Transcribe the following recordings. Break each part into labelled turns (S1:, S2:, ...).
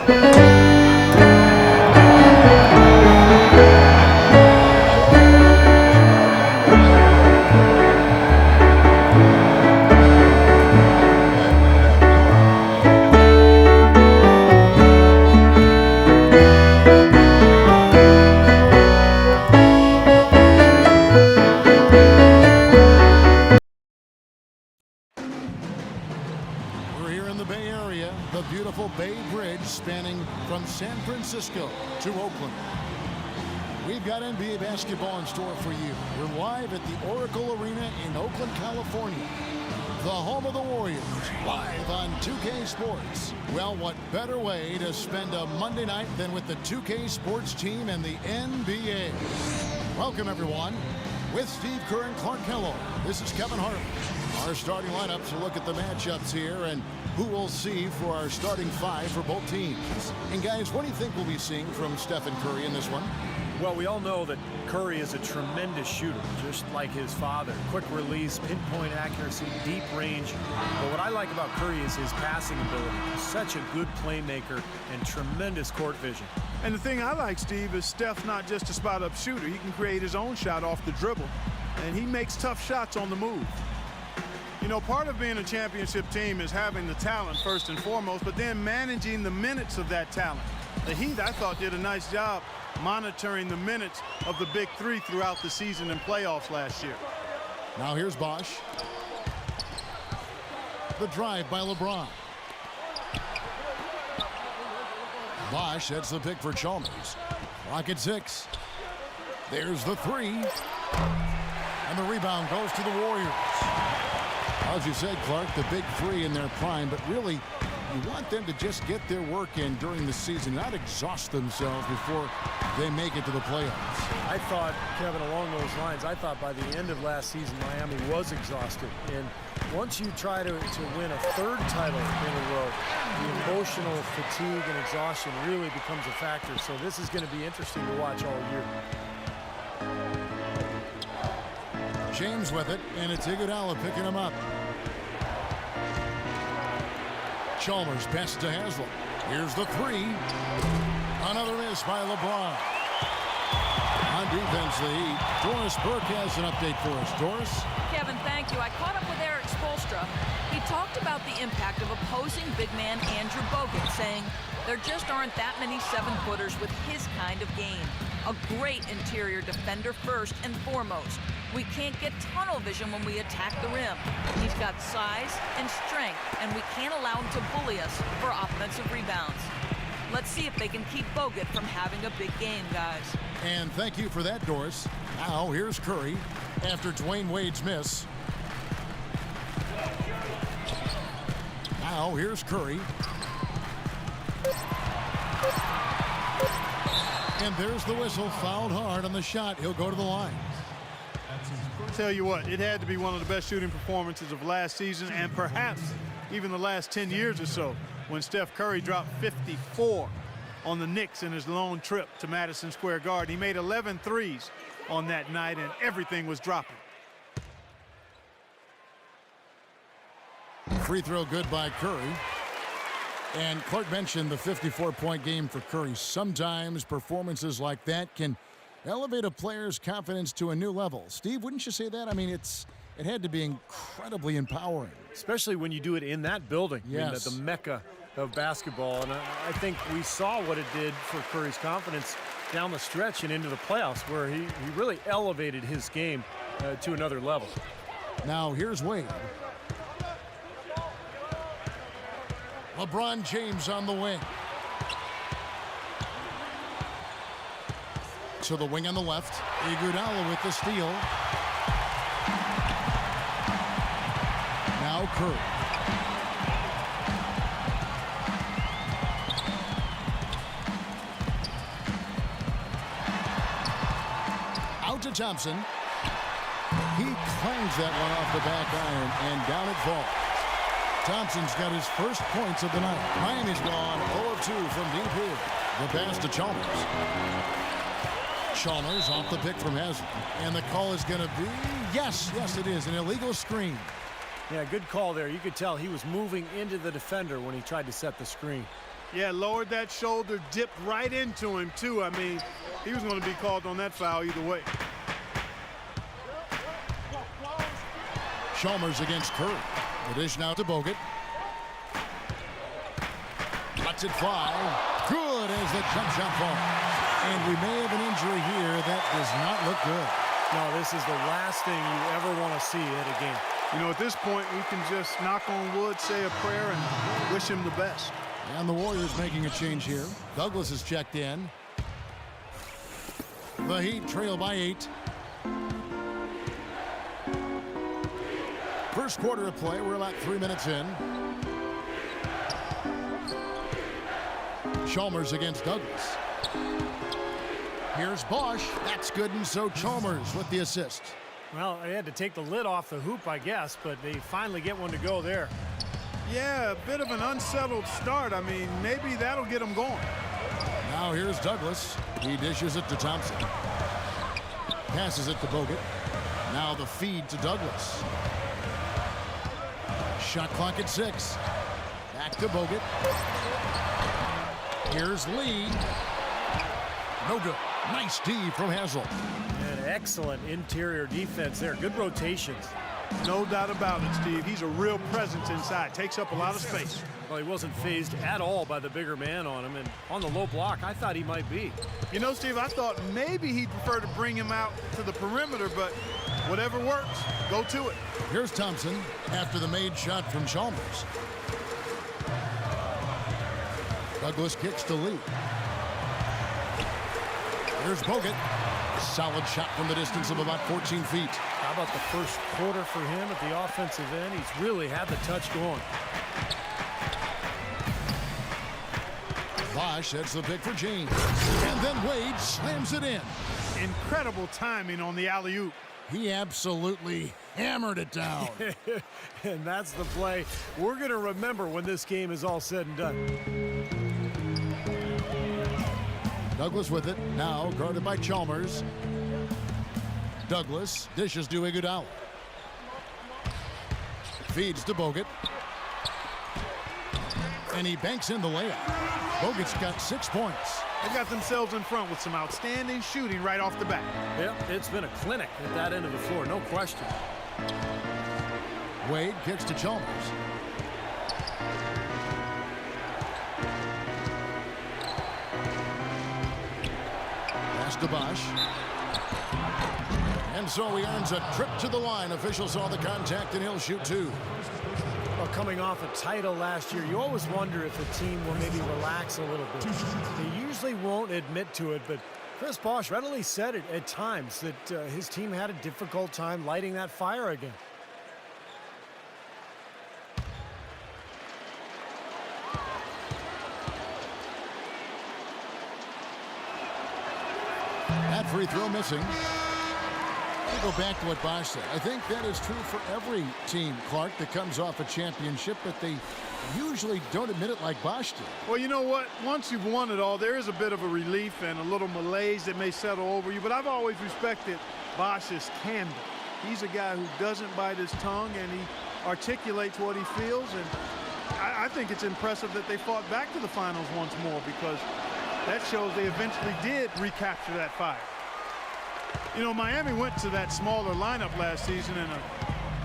S1: We're here in the Bay Area, the beautiful Bay Bridge spanning from San Francisco to Oakland. We've got NBA basketball in store for you. We're live at the Oracle Arena in Oakland, California, the home of the Warriors, live on 2K Sports. Well, what better way to spend a Monday night than with the 2K Sports team and the NBA? Welcome, everyone. With Steve Kerr and Clark Kellogg, this is Kevin Harlan. Our starting lineups will look at the matchups here and who we'll see for our starting five for both teams. And guys, what do you think we'll be seeing from Stephen Curry in this one?
S2: Well, we all know that Curry is a tremendous shooter, just like his father. Quick release, pinpoint accuracy, deep range. But what I like about Curry is his passing ability. He's such a good playmaker and tremendous court vision.
S3: And the thing I like, Steve, is Steph's not just a spot-up shooter. He can create his own shot off the dribble, and he makes tough shots on the move. You know, part of being a championship team is having the talent first and foremost, but then managing the minutes of that talent. The Heat, I thought, did a nice job monitoring the minutes of the big three throughout the season and playoffs last year.
S1: Now here's Bosh. The drive by LeBron. Bosh, that's the pick for Chalmers. Clock at 6. There's the three. And the rebound goes to the Warriors. As you said, Clark, the big three in their prime, but really, you want them to just get their work in during the season, not exhaust themselves before they make it to the playoffs.
S2: I thought, Kevin, along those lines, I thought by the end of last season, Miami was exhausted. And once you try to win a third title in a row, the emotional fatigue and exhaustion really becomes a factor. So this is going to be interesting to watch all year.
S1: James with it, and it's Iguodala picking him up. Chalmers passes to Haslem. Here's the three. Another miss by LeBron. On defense, the Heat. Doris Burke has an update for us. Doris?
S4: Kevin, thank you. I caught up with Eric Spoelstra. He talked about the impact of opposing big man Andrew Bogut, saying there just aren't that many seven-footers with his kind of game. A great interior defender first and foremost. We can't get tunnel vision when we attack the rim. He's got size and strength, and we can't allow him to bully us for offensive rebounds. Let's see if they can keep Bogut from having a big game, guys.
S1: And thank you for that, Doris. Now here's Curry after Dwayne Wade's miss. Now here's Curry. And there's the whistle. Fouled hard on the shot. He'll go to the line.
S3: Tell you what, it had to be one of the best shooting performances of last season and perhaps even the last 10 years or so when Steph Curry dropped 54 on the Knicks in his lone trip to Madison Square Garden. He made 11 threes on that night and everything was dropping.
S1: Free throw good by Curry. And Clark mentioned the 54-point game for Curry. Sometimes performances like that can elevate a player's confidence to a new level. Steve, wouldn't you say that? I mean, it had to be incredibly empowering.
S2: Especially when you do it in that building.
S1: Yes.
S2: I mean, the mecca of basketball. And I think we saw what it did for Curry's confidence down the stretch and into the playoffs, where he really elevated his game to another level.
S1: Now here's Wade. LeBron James on the wing. To the wing on the left. Iguodala with the steal. Now Curry. Out to Thompson. He clangs that one off the back iron and down it falls. Thompson's got his first points of the night. Miami's gone 0 of 2 from deep here. The pass to Chalmers. Chalmers off the pick from Haslem. And the call is going to be, yes, it is, an illegal screen.
S2: Yeah, good call there. You could tell he was moving into the defender when he tried to set the screen.
S3: Yeah, lowered that shoulder, dipped right into him, too. I mean, he was going to be called on that foul either way.
S1: Chalmers against Curry. The dish now to Bogut. Lets it fly. Good as the jump shot falls. And we may have an injury here that does not look good.
S2: No, this is the last thing you ever want to see at a game.
S3: You know, at this point, we can just knock on wood, say a prayer, and wish him the best.
S1: And the Warriors making a change here. Douglas is checked in. The Heat trail by 8. First quarter of play. We're about 3 minutes in. Chalmers against Douglas. Here's Bosch. That's good, and so Chalmers with the assist.
S2: Well, they had to take the lid off the hoop, I guess, but they finally get one to go there.
S3: Yeah, a bit of an unsettled start. I mean, maybe that'll get him going.
S1: Now here's Douglas. He dishes it to Thompson. Passes it to Bogut. Now the feed to Douglas. Shot clock at 6. Back to Bogut. Here's Lee. No good. Nice D from Hazel.
S2: An excellent interior defense there. Good rotations.
S3: No doubt about it, Steve. He's a real presence inside. Takes up a lot of space.
S2: Well, he wasn't fazed at all by the bigger man on him, and on the low block, I thought he might be.
S3: You know, Steve, I thought maybe he'd prefer to bring him out to the perimeter, but whatever works, go to it.
S1: Here's Thompson after the made shot from Chalmers. Douglas kicks to Lee. Here's Bogut. Solid shot from the distance of about 14 feet.
S2: How about the first quarter for him at the offensive end? He's really had the touch going.
S1: Bosch heads the pick for James. And then Wade slams it in.
S3: Incredible timing on the alley-oop.
S1: He absolutely hammered it down.
S2: And that's the play we're going to remember when this game is all said and done.
S1: Douglas with it. Now guarded by Chalmers. Douglas dishes to Iguodala. Feeds to Bogut. And he banks in the layup. Bogut's got 6 points.
S3: They got themselves in front with some outstanding shooting right off the bat.
S2: Yep, it's been a clinic at that end of the floor, no question.
S1: Wade kicks to Chalmers. Pass to Bosch. And so he earns a trip to the line. Officials saw the contact, and he'll shoot 2.
S2: Well, coming off a title last year, you always wonder if a team will maybe relax a little bit. They usually won't admit to it, but Chris Bosh readily said it at times that his team had a difficult time lighting that fire again.
S1: That free throw missing. Let me go back to what Bosch said. I think that is true for every team, Clark, that comes off a championship, but they usually don't admit it like Bosch did.
S3: Well, you know what? Once you've won it all, there is a bit of a relief and a little malaise that may settle over you, but I've always respected Bosch's candor. He's a guy who doesn't bite his tongue, and he articulates what he feels, and I think it's impressive that they fought back to the finals once more, because that shows they eventually did recapture that fire. You know, Miami went to that smaller lineup last season, and a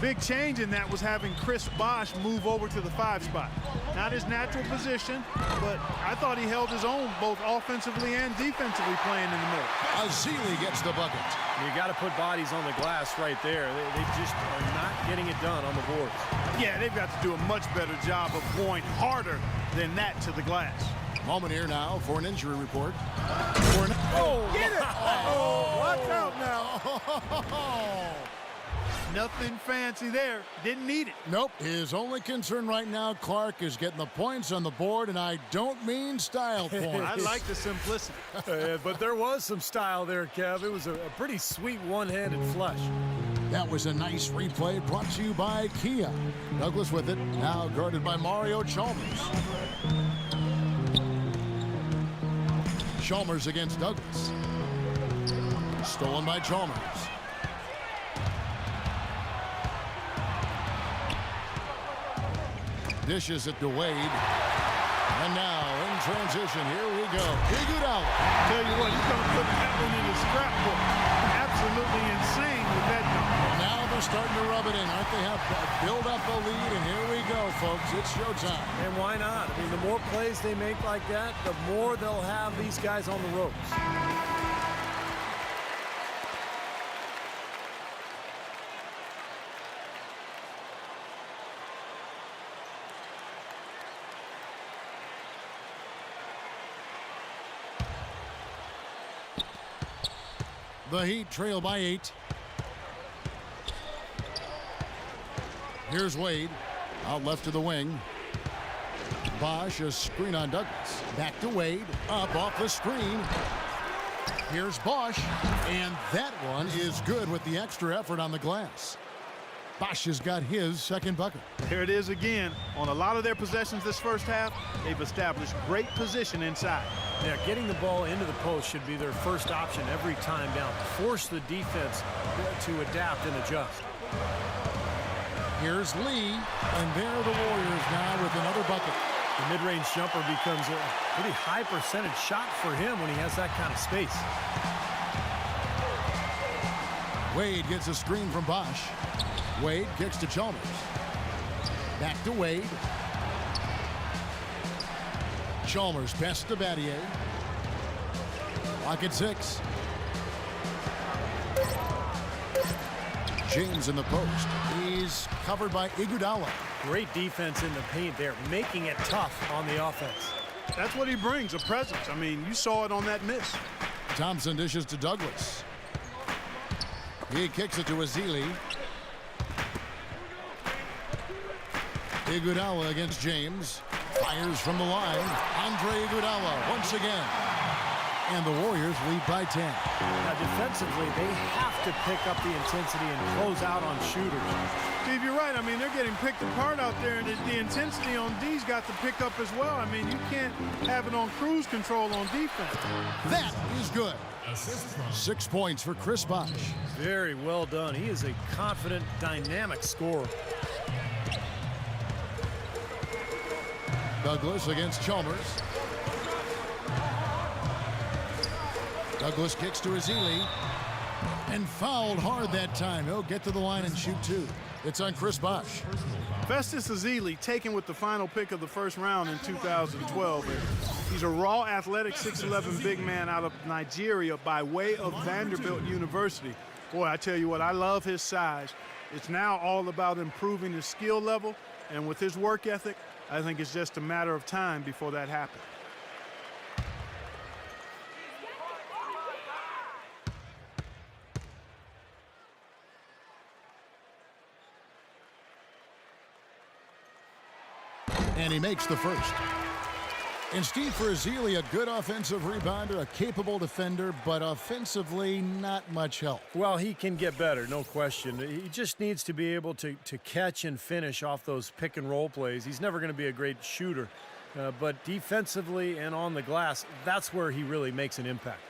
S3: big change in that was having Chris Bosh move over to the 5 spot. Not his natural position, but I thought he held his own both offensively and defensively playing in the middle.
S1: Azili gets the bucket.
S2: You got to put bodies on the glass right there. They just are not getting it done on the boards.
S3: Yeah, they've got to do a much better job of going harder than that to the glass.
S1: Moment here now for an injury report.
S3: Oh, get it! Oh, watch out now. Nothing fancy there. Didn't need it.
S1: Nope. His only concern right now, Clark, is getting the points on the board, and I don't mean style points.
S3: I like the simplicity.
S2: But there was some style there, Kev. It was a pretty sweet one-handed flush.
S1: That was a nice replay brought to you by Kia. Douglas with it, now guarded by Mario Chalmers. Chalmers against Douglas. Stolen by Chalmers. Dishes it to Wade. And now transition. Here we go. Iguodala.
S3: Tell you what, he's going to put that one in his scrapbook. Absolutely insane with that dunk.
S1: Now they're starting to rub it in. Aren't they? Have build up a lead, and here we go, folks. It's showtime.
S2: And why not? I mean, the more plays they make like that, the more they'll have these guys on the ropes.
S1: The Heat trail by 8. Here's Wade. Out left to the wing. Bosch, a screen on Douglas. Back to Wade. Up off the screen. Here's Bosch. And that one is good with the extra effort on the glass. Bosch has got his second bucket.
S3: There it is again. On a lot of their possessions this first half, they've established great position inside.
S2: Yeah, getting the ball into the post should be their first option every time down. Force the defense to adapt and adjust.
S1: Here's Lee, and there are the Warriors now with another bucket.
S2: The mid-range jumper becomes a pretty high percentage shot for him when he has that kind of space.
S1: Wade gets a screen from Bosch. Wade kicks to Chalmers. Back to Wade. Chalmers passes to Battier. Lock at 6. James in the post. He's covered by Iguodala.
S2: Great defense in the paint there, making it tough on the offense.
S3: That's what he brings, a presence. I mean, you saw it on that miss.
S1: Thompson dishes to Douglas. He kicks it to Ezeli. Iguodala against James. Fires from the line. Andre Iguodala once again. And the Warriors lead by 10.
S2: Now, defensively, they have to pick up the intensity and close out on shooters.
S3: Steve, you're right. I mean, they're getting picked apart out there, and the intensity on D's got to pick up as well. I mean, you can't have it on cruise control on defense.
S1: That is good. 6 points for Chris Bosh.
S2: Very well done. He is a confident, dynamic scorer.
S1: Douglas against Chalmers. Douglas kicks to Ezeli. And fouled hard that time. He'll get to the line and shoot 2. It's on Chris Bosh.
S3: Festus Ezeli, taken with the final pick of the first round in 2012. He's a raw, athletic, 6'11" big man out of Nigeria by way of Vanderbilt University. Boy, I tell you what, I love his size. It's now all about improving his skill level, and with his work ethic, I think it's just a matter of time before that happens.
S1: And he makes the first. And Steve, for Ezeli, a good offensive rebounder, a capable defender, but offensively not much help.
S2: Well, he can get better, no question. He just needs to be able to catch and finish off those pick and roll plays. He's never going to be a great shooter, but defensively and on the glass, that's where he really makes an impact.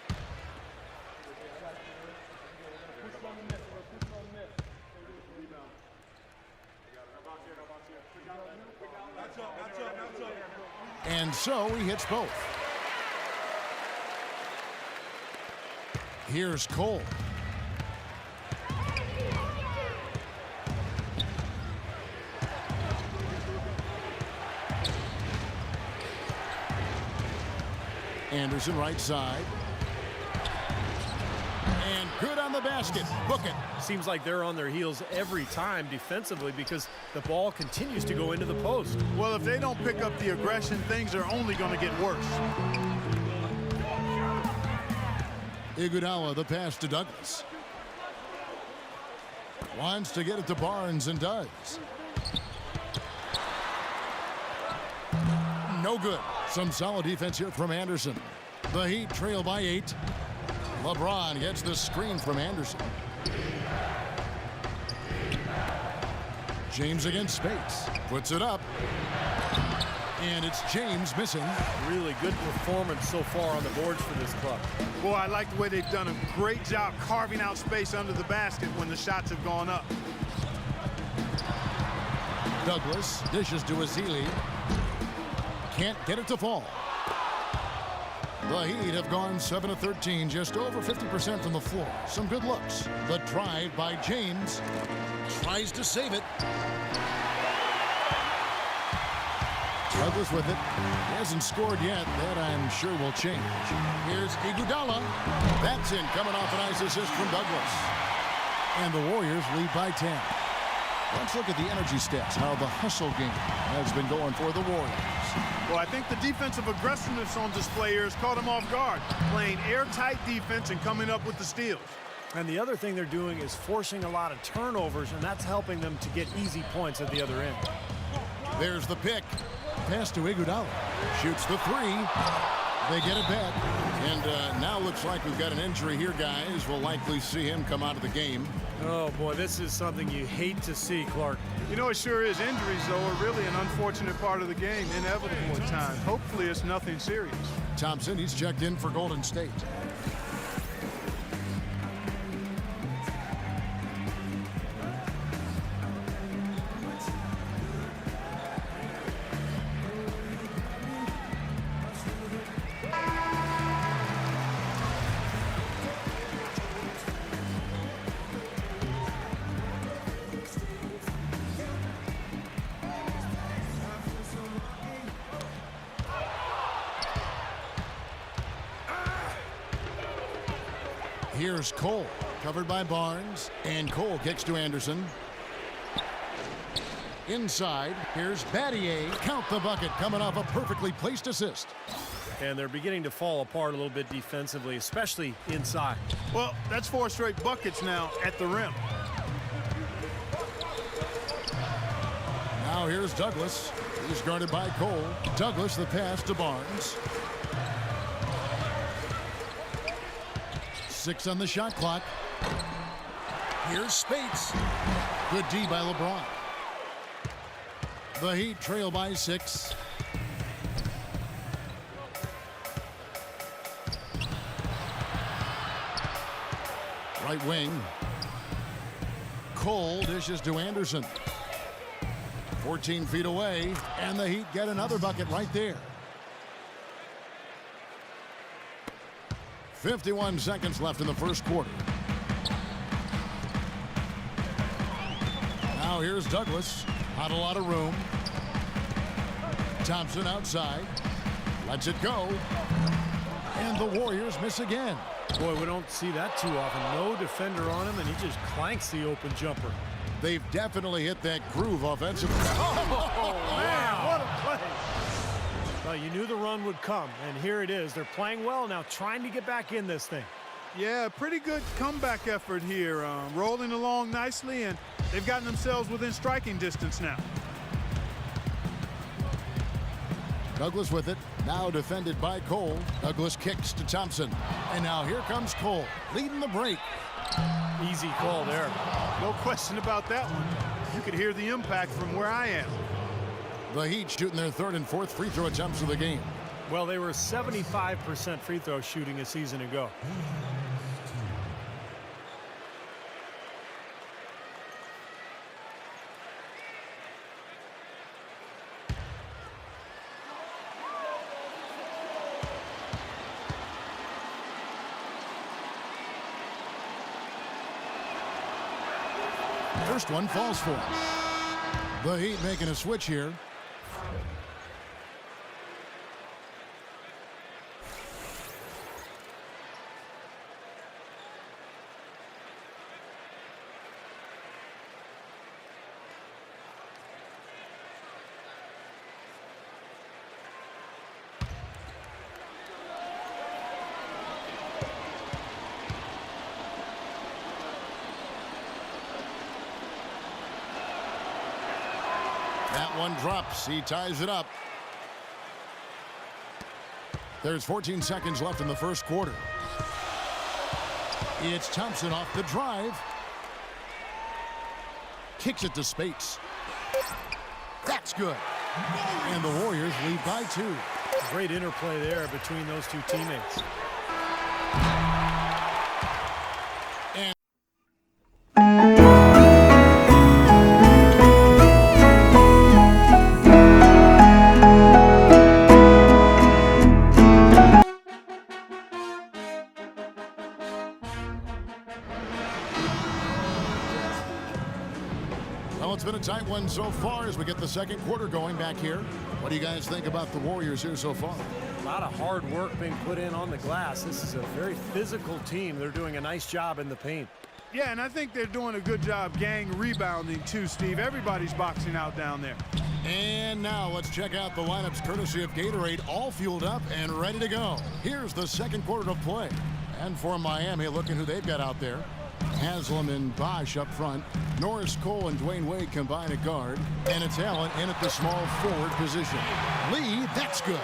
S1: And so he hits both. Here's Cole. Anderson right side. And good on the basket. Book it.
S2: Seems like they're on their heels every time defensively because the ball continues to go into the post.
S3: Well, if they don't pick up the aggression, things are only going to get worse.
S1: Iguodala, the pass to Douglas. Wants to get it to Barnes and does. No good. Some solid defense here from Anderson. The Heat trail by 8. LeBron gets the screen from Anderson. James against Spates. Puts it up. And it's James missing.
S2: Really good performance so far on the boards for this club.
S3: Boy, I like the way they've done a great job carving out space under the basket when the shots have gone up.
S1: Douglas dishes to Ezeli. Can't get it to fall. The Heat have gone 7 of 13, just over 50% from the floor. Some good looks. The drive by James. Tries to save it. Douglas with it. He hasn't scored yet. That I'm sure will change. Here's Iguodala. That's in, coming off a nice assist from Douglas. And the Warriors lead by 10. Let's look at the energy stats, how the hustle game has been going for the Warriors.
S3: Well, I think the defensive aggressiveness on display here has caught them off guard, playing airtight defense and coming up with the steals.
S2: And the other thing they're doing is forcing a lot of turnovers, and that's helping them to get easy points at the other end.
S1: There's the pick. Pass to Iguodala. Shoots the three. They get it back. And now looks like we've got an injury here, guys. We'll likely see him come out of the game.
S2: Oh, boy, this is something you hate to see, Clark.
S3: You know, it sure is. Injuries, though, are really an unfortunate part of the game, inevitable at times. Hopefully it's nothing serious.
S1: Thompson, he's checked in for Golden State. Here's Cole, covered by Barnes, and Cole kicks to Anderson. Inside, here's Battier. Count the bucket, coming off a perfectly placed assist.
S2: And they're beginning to fall apart a little bit defensively, especially inside.
S3: Well, that's 4 straight buckets now at the rim.
S1: Now here's Douglas. He's guarded by Cole. Douglas, the pass to Barnes. 6 on the shot clock. Here's Spates. Good D by LeBron. The Heat trail by 6. Right wing. Cole dishes to Anderson. 14 feet away, and the Heat get another bucket right there. 51 seconds left in the first quarter. Now here's Douglas. Not a lot of room. Thompson outside. Lets it go. And the Warriors miss again.
S2: Boy, we don't see that too often. No defender on him, and he just clanks the open jumper.
S1: They've definitely hit that groove offensively.
S2: Oh, man, what a play. Well, you knew the run would come, and here it is. They're playing well now, trying to get back in this thing.
S3: Yeah, pretty good comeback effort here. Rolling along nicely, and they've gotten themselves within striking distance now.
S1: Douglas with it. Now defended by Cole. Douglas kicks to Thompson. And now here comes Cole, leading the break.
S2: Easy call there.
S3: No question about that one. You could hear the impact from where I am.
S1: The Heat shooting their 3rd and 4th free throw attempts of the game.
S2: Well, they were 75% free throw shooting a season ago.
S1: First one falls for him. The Heat making a switch here. That one drops. He ties it up. There's 14 seconds left in the first quarter. It's Thompson off the drive. Kicks it to Spates. That's good. And the Warriors lead by 2.
S2: Great interplay there between those two teammates.
S1: Well, it's been a tight one so far as we get the second quarter going back here. What do you guys think about the Warriors here so far?
S2: A lot of hard work being put in on the glass. This is a very physical team. They're doing a nice job in the paint.
S3: Yeah, and I think they're doing a good job gang rebounding too, Steve. Everybody's boxing out down there.
S1: And now let's check out the lineups courtesy of Gatorade, all fueled up and ready to go. Here's the second quarter of play. And for Miami, looking who they've got out there. Haslam and Bosch up front. Norris Cole and Dwayne Wade combine at guard. And it's Allen in at the small forward position. Lee, that's good.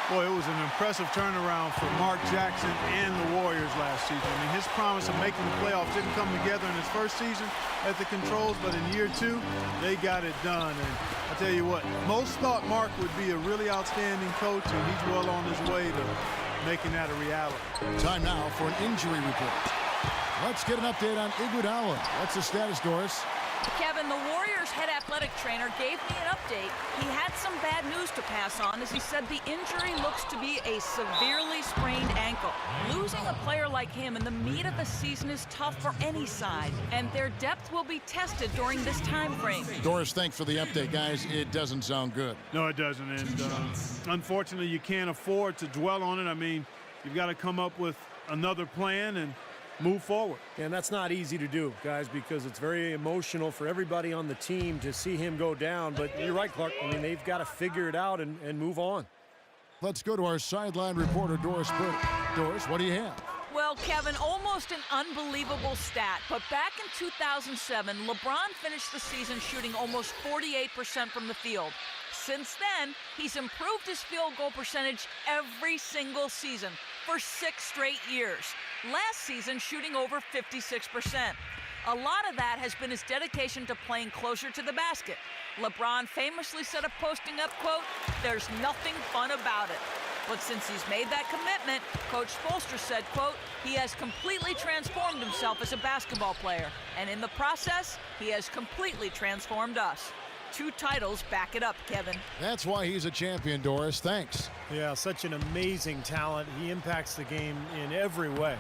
S3: Boy, it was an impressive turnaround for Mark Jackson and the Warriors last season. I mean, his promise of making the playoffs didn't come together in his first season at the Controls, but in year two, they got it done. And I tell you what, most thought Mark would be a really outstanding coach, and he's well on his way to making that a reality.
S1: Time now for an injury report. Let's get an update on Iguodala. What's the status, Doris?
S4: Kevin, the Warriors head athletic trainer gave me an update. He had some bad news to pass on as he said the injury looks to be a severely sprained ankle. Losing a player like him in the meat of the season is tough for any side, and their depth will be tested during this time frame.
S1: Doris, thanks for the update, guys. It doesn't sound good.
S3: No, it doesn't. And unfortunately, you can't afford to dwell on it. I mean, you've got to come up with another plan and move forward.
S2: And that's not easy to do, guys, because it's very emotional for everybody on the team to see him go down. But you're right, Clark. I mean, they've got to figure it out and move on.
S1: Let's go to our sideline reporter, Doris Burke. Doris, what do you have?
S4: Well, Kevin, almost an unbelievable stat, but back in 2007, LeBron finished the season shooting almost 48% from the field. Since then, he's improved his field goal percentage every single season for 6 straight years. Last season, shooting over 56%. A lot of that has been his dedication to playing closer to the basket. LeBron famously said of posting up, quote, "There's nothing fun about it." But since he's made that commitment, Coach Spoelstra said, quote, "He has completely transformed himself as a basketball player. And in the process, he has completely transformed us." 2 titles back it up, Kevin.
S1: That's why he's a champion, Doris. Thanks.
S2: Yeah, such an amazing talent. He impacts the game in every way.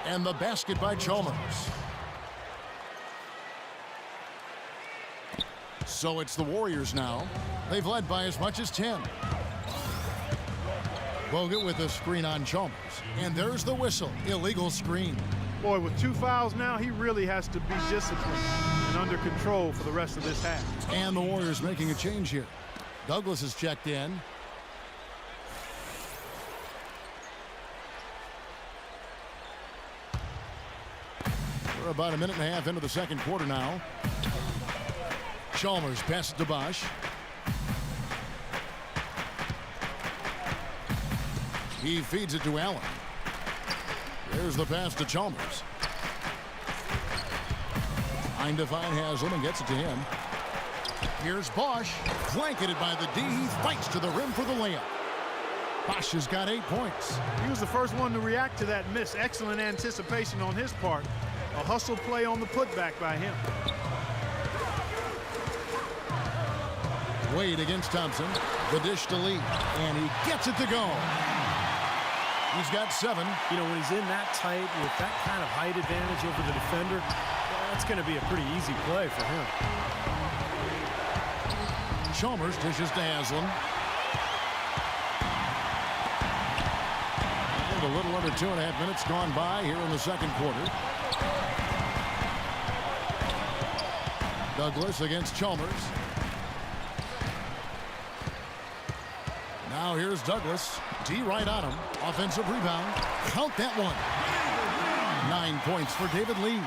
S1: And the basket by Chalmers. So it's the Warriors now. They've led by as much as 10. Bogut with a screen on Chalmers. And there's the whistle. Illegal screen.
S3: Boy, with 2 fouls now, he really has to be disciplined and under control for the rest of this half.
S1: And the Warriors making a change here. Douglas is checked in. We're about a minute and a half into the second quarter now. Chalmers passes to Bosch. He feeds it to Allen. There's the pass to Chalmers. Trying to find Haslam and gets it to him. Here's Bosch. Blanketed by the D. He fights to the rim for the layup. Bosch has got 8 points.
S3: He was the first one to react to that miss. Excellent anticipation on his part. A hustle play on the putback by him.
S1: Wade against Thompson. The dish to Lee. And he gets it to go. He's got 7.
S2: You know, when he's in that tight with that kind of height advantage over the defender, that's going to be a pretty easy play for him.
S1: Chalmers dishes to Haslam. And a little under 2.5 minutes gone by here in the second quarter. Douglas against Chalmers. Now here's Douglas. D right on him. Offensive rebound. Count that one. 9 points for David Lee.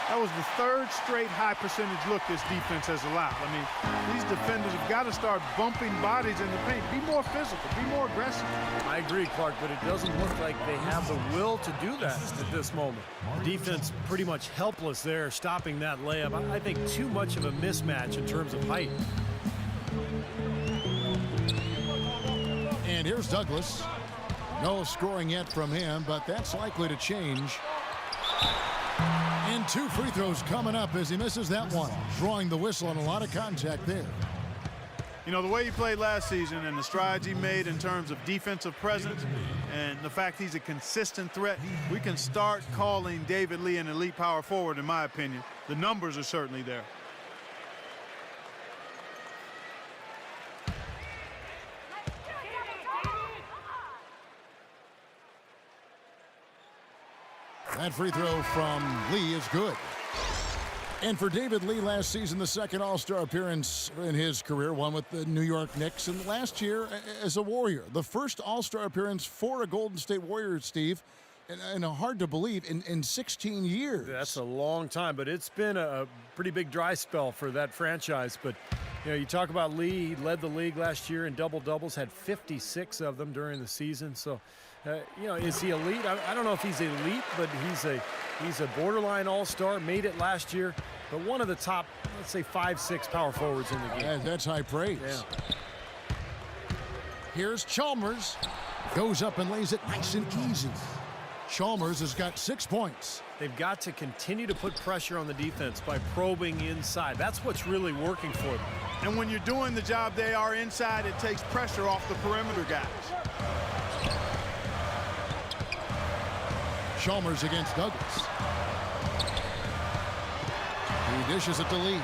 S3: That was the 3rd straight high percentage look this defense has allowed. I mean, these defenders have got to start bumping bodies in the paint. Be more physical. Be more aggressive.
S2: I agree, Clark, but it doesn't look like they have the will to do that at this moment. Defense pretty much helpless there, stopping that layup. I think too much of a mismatch in terms of height.
S1: And here's Douglas. No scoring yet from him, but that's likely to change. And 2 free throws coming up as he misses that one. Drawing the whistle and a lot of contact there.
S3: You know, the way he played last season and the strides he made in terms of defensive presence and the fact he's a consistent threat, we can start calling David Lee an elite power forward, in my opinion. The numbers are certainly there.
S1: That free throw from Lee is good. And for David Lee last season, the second All-Star appearance in his career, one with the New York Knicks, and last year as a Warrior. The first All-Star appearance for a Golden State Warrior, Steve, and hard to believe, in 16 years.
S2: That's a long time, but it's been a pretty big dry spell for that franchise. But, you know, you talk about Lee, he led the league last year in double-doubles, had 56 of them during the season. So, you know, is he elite? I don't know if he's elite, but he's a borderline all-star, made it last year, but one of the top, let's say, 5-6 power forwards in the game.
S1: Yeah, that's high praise.
S2: Yeah.
S1: Here's Chalmers. Goes up and lays it nice and easy. Chalmers has got 6 points.
S2: They've got to continue to put pressure on the defense by probing inside. That's what's really working for them.
S3: And when you're doing the job they are inside, it takes pressure off the perimeter guys.
S1: Chalmers against Douglas. He dishes it to Lee.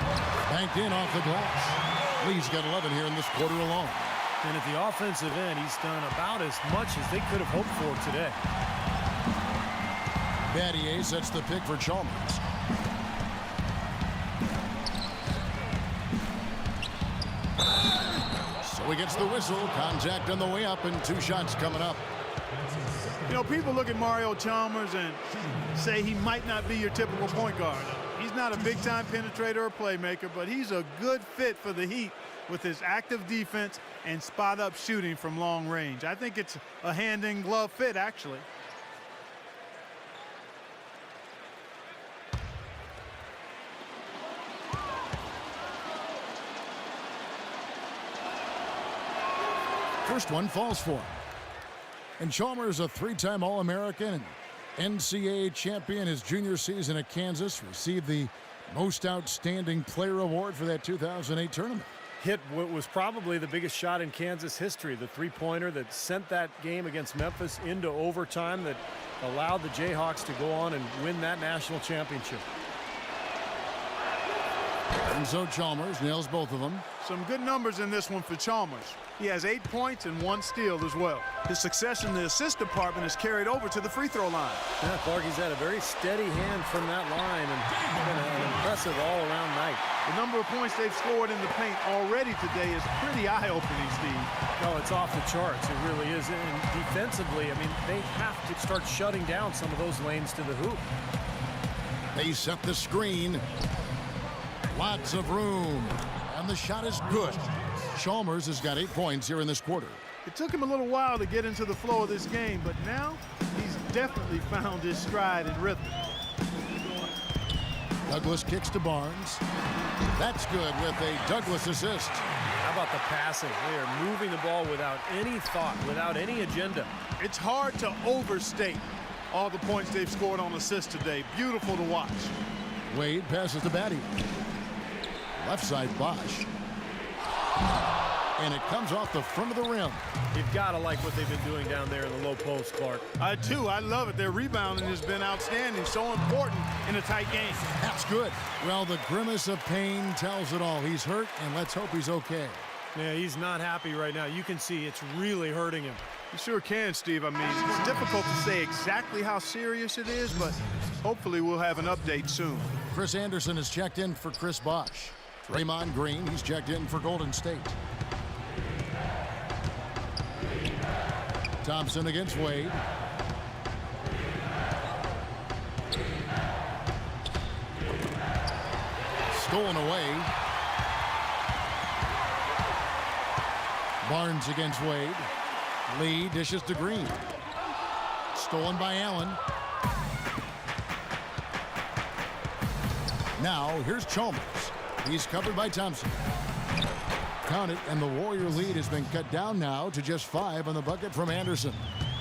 S1: Banked in off the glass. Lee's got 11 here in this quarter alone.
S2: And at the offensive end, he's done about as much as they could have hoped for today.
S1: Battier sets the pick for Chalmers. So he gets the whistle. Contact on the way up and 2 shots coming up.
S3: You know, people look at Mario Chalmers and say he might not be your typical point guard. He's not a big-time penetrator or playmaker, but he's a good fit for the Heat with his active defense and spot-up shooting from long range. I think it's a hand-in-glove fit, actually.
S1: First one falls for him. And Chalmers, a 3-time All-American and NCAA champion his junior season at Kansas, received the Most Outstanding Player Award for that 2008 tournament.
S2: Hit what was probably the biggest shot in Kansas history, the three-pointer that sent that game against Memphis into overtime that allowed the Jayhawks to go on and win that national championship.
S1: And so Chalmers nails both of them.
S3: Some good numbers in this one for Chalmers. He has 8 points and 1 steal as well. His success in the assist department is carried over to the free throw line.
S2: Yeah, Clark, he's had a very steady hand from that line and been an impressive all-around night.
S3: The number of points they've scored in the paint already today is pretty eye-opening, Steve.
S2: No, it's off the charts. It really is. And defensively, I mean, they have to start shutting down some of those lanes to the hoop.
S1: They set the screen. Lots of room. And the shot is good. Chalmers has got 8 points here in this quarter.
S3: It took him a little while to get into the flow of this game, but now he's definitely found his stride and rhythm.
S1: Douglas kicks to Barnes. That's good with a Douglas assist.
S2: How about the passing? They are moving the ball without any thought, without any agenda.
S3: It's hard to overstate all the points they've scored on assists today. Beautiful to watch.
S1: Wade passes to Battier. Left side Bosch. And it comes off the front of the rim.
S2: You've got to like what they've been doing down there in the low post, Clark.
S3: I do. I love it. Their rebounding has been outstanding. So important in a tight game.
S1: That's good. Well, the grimace of pain tells it all. He's hurt, and let's hope he's okay.
S2: Yeah, he's not happy right now. You can see it's really hurting him.
S3: You sure can, Steve. I mean, it's difficult to say exactly how serious it is, but hopefully we'll have an update soon.
S1: Chris Anderson has checked in for Chris Bosch. Draymond Green, he's checked in for Golden State. Thompson against Wade. Stolen away. Barnes against Wade. Lee dishes to Green. Stolen by Allen. Now here's Chalmers. He's covered by Thompson. Count it, and the Warrior lead has been cut down now to just 5 on the bucket from Anderson.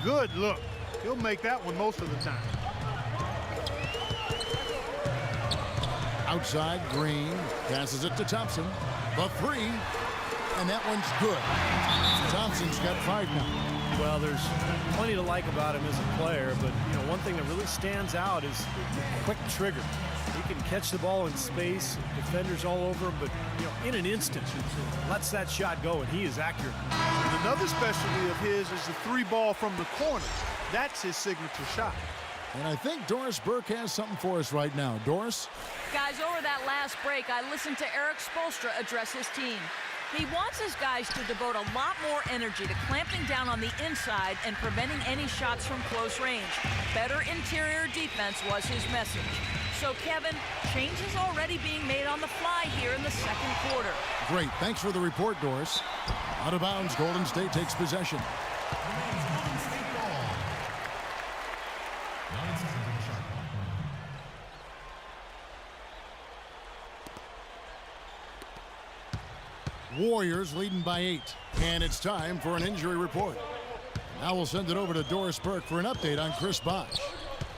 S3: Good look. He'll make that one most of the time.
S1: Outside, Green passes it to Thompson. The 3, and that one's good. Thompson's got 5 now.
S2: Well, there's plenty to like about him as a player, but you know, one thing that really stands out is the quick trigger. He can catch the ball in space, defenders all over him, but you know, in an instant, lets that shot go, and he is accurate.
S3: And another specialty of his is the 3 ball from the corner. That's his signature shot.
S1: And I think Doris Burke has something for us right now. Doris?
S4: Guys, over that last break, I listened to Erik Spoelstra address his team. He wants his guys to devote a lot more energy to clamping down on the inside and preventing any shots from close range. Better interior defense was his message. So, Kevin, change is already being made on the fly here in the second quarter.
S1: Great. Thanks for the report, Doris. Out of bounds, Golden State takes possession. Warriors leading by 8. And it's time for an injury report. Now we'll send it over to Doris Burke for an update on Chris Bosh.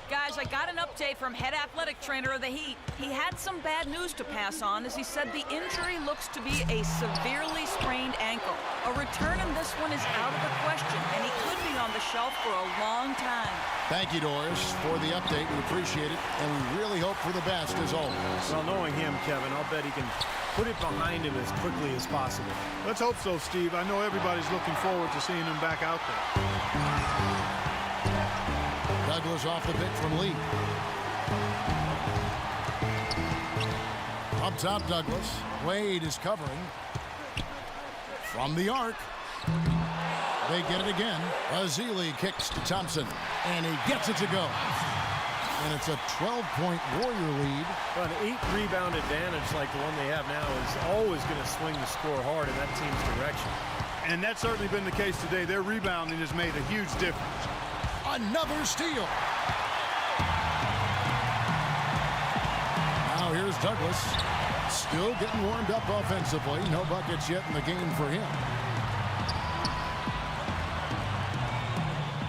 S4: Guys, I got an update from head athletic trainer of the Heat. He had some bad news to pass on as he said the injury looks to be a severely sprained ankle. A return in this one is out of the question, and he could be on the shelf for a long time.
S1: Thank you, Doris, for the update. We appreciate it, and we really hope for the best as always.
S2: Well, knowing him, Kevin, I'll bet he can put it behind him as quickly as possible.
S3: Let's hope so, Steve. I know everybody's looking forward to seeing him back out there.
S1: Douglas off the pick from Lee. Up top, Douglas. Wade is covering. From the arc. They get it again. Azili kicks to Thompson, and he gets it to go. And it's a 12-point Warrior lead.
S2: But an 8-rebound advantage like the one they have now is always going to swing the score hard in that team's direction.
S3: And that's certainly been the case today. Their rebounding has made a huge difference.
S1: Another steal. Now here's Douglas. Still getting warmed up offensively. No buckets yet in the game for him.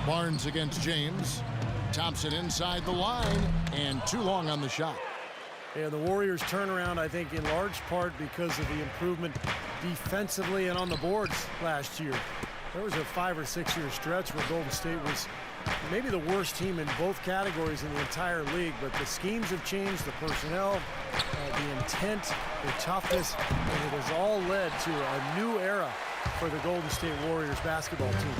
S1: Barnes against James. Thompson inside the line, and too long on the shot.
S2: Yeah, the Warriors turnaround, I think, in large part because of the improvement defensively and on the boards last year. There was a 5 or 6 year stretch where Golden State was maybe the worst team in both categories in the entire league, but the schemes have changed, the personnel, the intent, the toughness, and it has all led to a new era for the Golden State Warriors basketball team.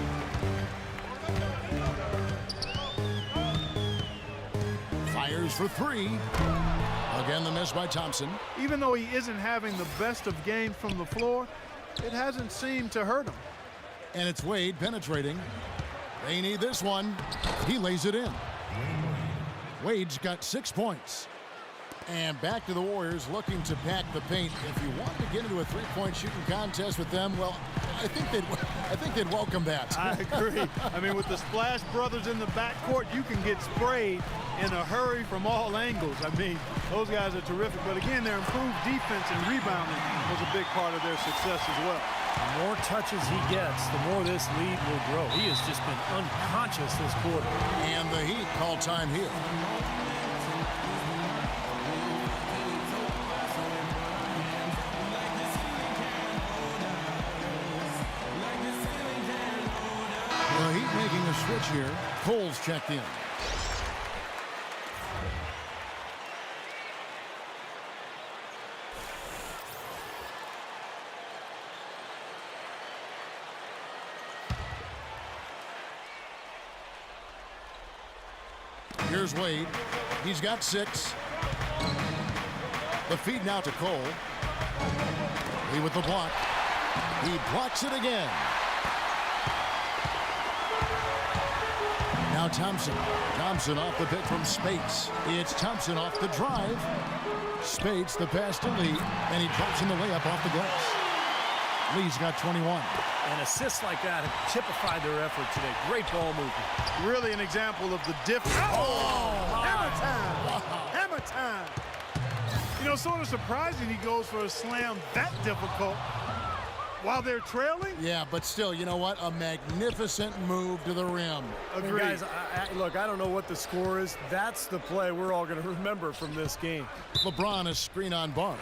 S1: Fires for 3. Again, the miss by Thompson.
S3: Even though he isn't having the best of games from the floor, it hasn't seemed to hurt him.
S1: And it's Wade penetrating. They need this one. He lays it in. Wade's got 6 points. And back to the Warriors looking to pack the paint. If you wanted to get into a three-point shooting contest with them, well, I think they'd welcome that.
S3: I agree. I mean, with the Splash Brothers in the backcourt, you can get sprayed in a hurry from all angles. I mean, those guys are terrific. But again, their improved defense and rebounding was a big part of their success as well.
S2: The more touches he gets, the more this lead will grow. He has just been unconscious this quarter.
S1: And the Heat call time here. The Heat making a switch here. Cole's checked in. Here's Wade. He's got 6. The feed now to Cole. Lee with the block. He blocks it again. Now Thompson. Thompson off the pick from Spates. It's Thompson off the drive. Spates the pass to Lee, and he drops in the layup off the glass. Lee's got 21.
S2: And assists like that have typified their effort today. Great ball movement.
S3: Really an example of the difference. Oh! Hammer time! Wow. Hammer time! You know, sort of surprising he goes for a slam that difficult while they're trailing.
S1: Yeah, but still, you know what? A magnificent move to the rim.
S3: Agreed.
S2: Guys, look, I don't know what the score is. That's the play we're all going to remember from this game.
S1: LeBron is screen on Barnes.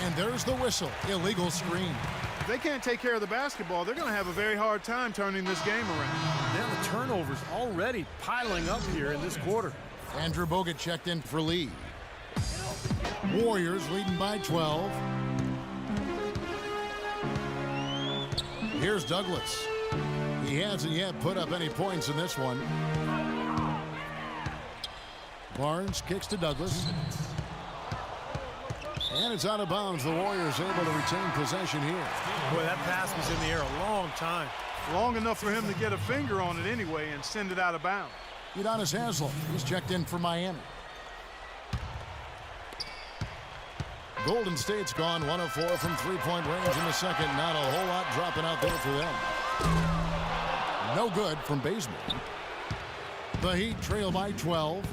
S1: And there's the whistle. Illegal screen.
S3: If they can't take care of the basketball, they're going to have a very hard time turning this game around.
S2: Now the turnovers already piling up here in this quarter.
S1: Andrew Bogut checked in for Lee. Warriors leading by 12. Here's Douglas. He hasn't yet put up any points in this one. Barnes kicks to Douglas. And it's out of bounds. The Warriors able to retain possession here.
S2: Boy, that pass was in the air a long time.
S3: Long enough for him to get a finger on it anyway and send it out of bounds.
S1: Udonis Haslem, he's checked in for Miami. Golden State's gone 1 of 4 from three-point range in the second. Not a whole lot dropping out there for them. No good from Bazemore. The Heat trail by 12.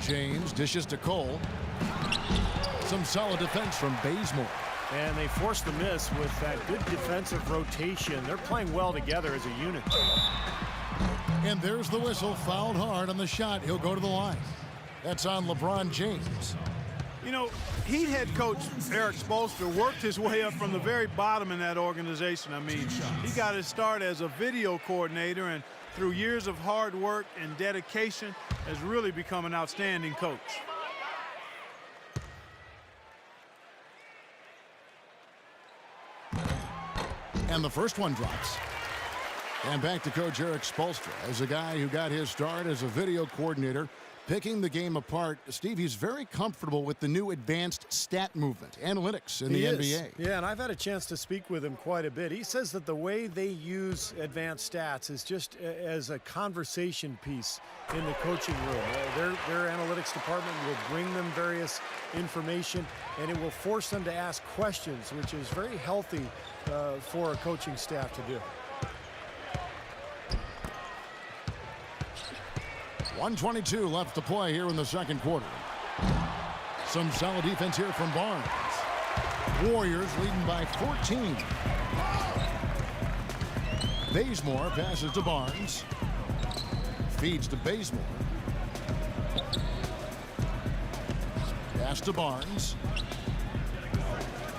S1: James dishes to Cole. Some solid defense from Bazemore.
S2: And they forced the miss with that good defensive rotation. They're playing well together as a unit.
S1: And there's the whistle. Fouled hard on the shot. He'll go to the line. That's on LeBron James.
S3: You know, Heat head coach Erik Spoelstra worked his way up from the very bottom in that organization. I mean, he got his start as a video coordinator, and through years of hard work and dedication has really become an outstanding coach.
S1: And the first one drops. And back to Coach Erik Spoelstra as a guy who got his start as a video coordinator, picking the game apart. Steve, he's very comfortable with the new advanced stat movement, analytics in the NBA.
S2: Yeah, and I've had a chance to speak with him quite a bit. He says that the way they use advanced stats is just as a conversation piece in the coaching room. Their analytics department will bring them various information, and it will force them to ask questions, which is very healthy for a coaching staff to do.
S1: 1:22 left to play here in the second quarter. Some solid defense here from Barnes. Warriors leading by 14. Bazemore passes to Barnes. Feeds to Bazemore. Pass to Barnes.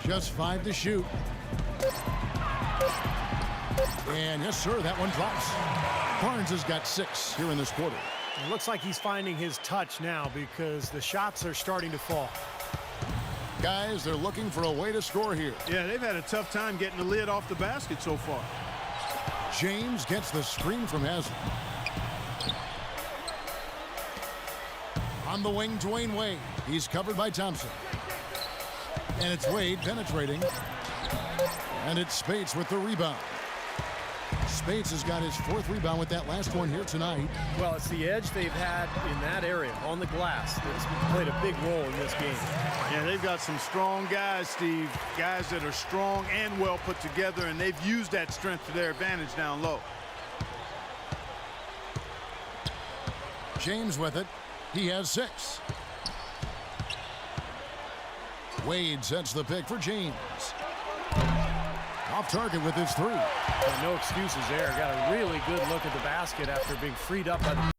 S1: Just 5 to shoot. And yes, sir, that one drops. Barnes has got 6 here in this quarter.
S2: It looks like he's finding his touch now because the shots are starting to fall.
S1: Guys, they're looking for a way to score here.
S3: Yeah, they've had a tough time getting the lid off the basket so far.
S1: James gets the screen from Haslem. On the wing, Dwayne Wade. He's covered by Thompson. And it's Wade penetrating. And it's Spates with the rebound. Spates has got his 4th rebound with that last one here tonight.
S2: Well, it's the edge they've had in that area on the glass that's played a big role in this game.
S3: Yeah, they've got some strong guys, Steve. Guys that are strong and well put together, and they've used that strength to their advantage down low.
S1: James with it. He has 6. Wade sets the pick for James. Off target with his 3.
S2: No excuses there. Got a really good look at the basket after being freed up by the...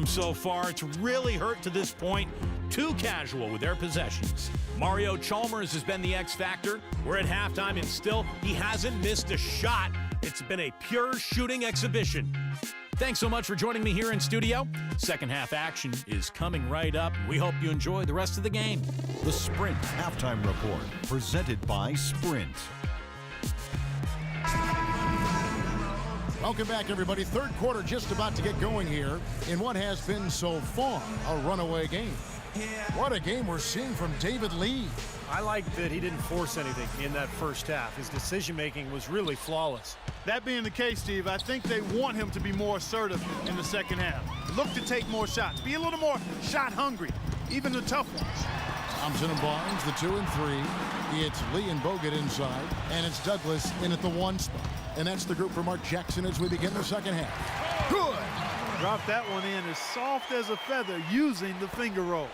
S5: So far, it's really hurt to this point. Too casual with their possessions. Mario Chalmers has been the X factor. We're at halftime and still he hasn't missed a shot. It's been a pure shooting exhibition. Thanks so much for joining me here in studio. Second half action is coming right up. We hope you enjoy the rest of the game.
S6: The Sprint Halftime Report, presented by Sprint.
S1: Welcome back, everybody. Third quarter just about to get going here in what has been so far a runaway game. What a game we're seeing from David Lee.
S2: I like that he didn't force anything in that first half. His decision-making was really flawless.
S3: That being the case, Steve, I think they want him to be more assertive in the second half. Look to take more shots. Be a little more shot hungry, even the tough ones.
S1: Thompson and Barnes, the 2 and 3. It's Lee and Bogut inside, and it's Douglas in at the 1 spot. And that's the group for Mark Jackson as we begin the second half. Good.
S3: Dropped that one in as soft as a feather using the finger roll.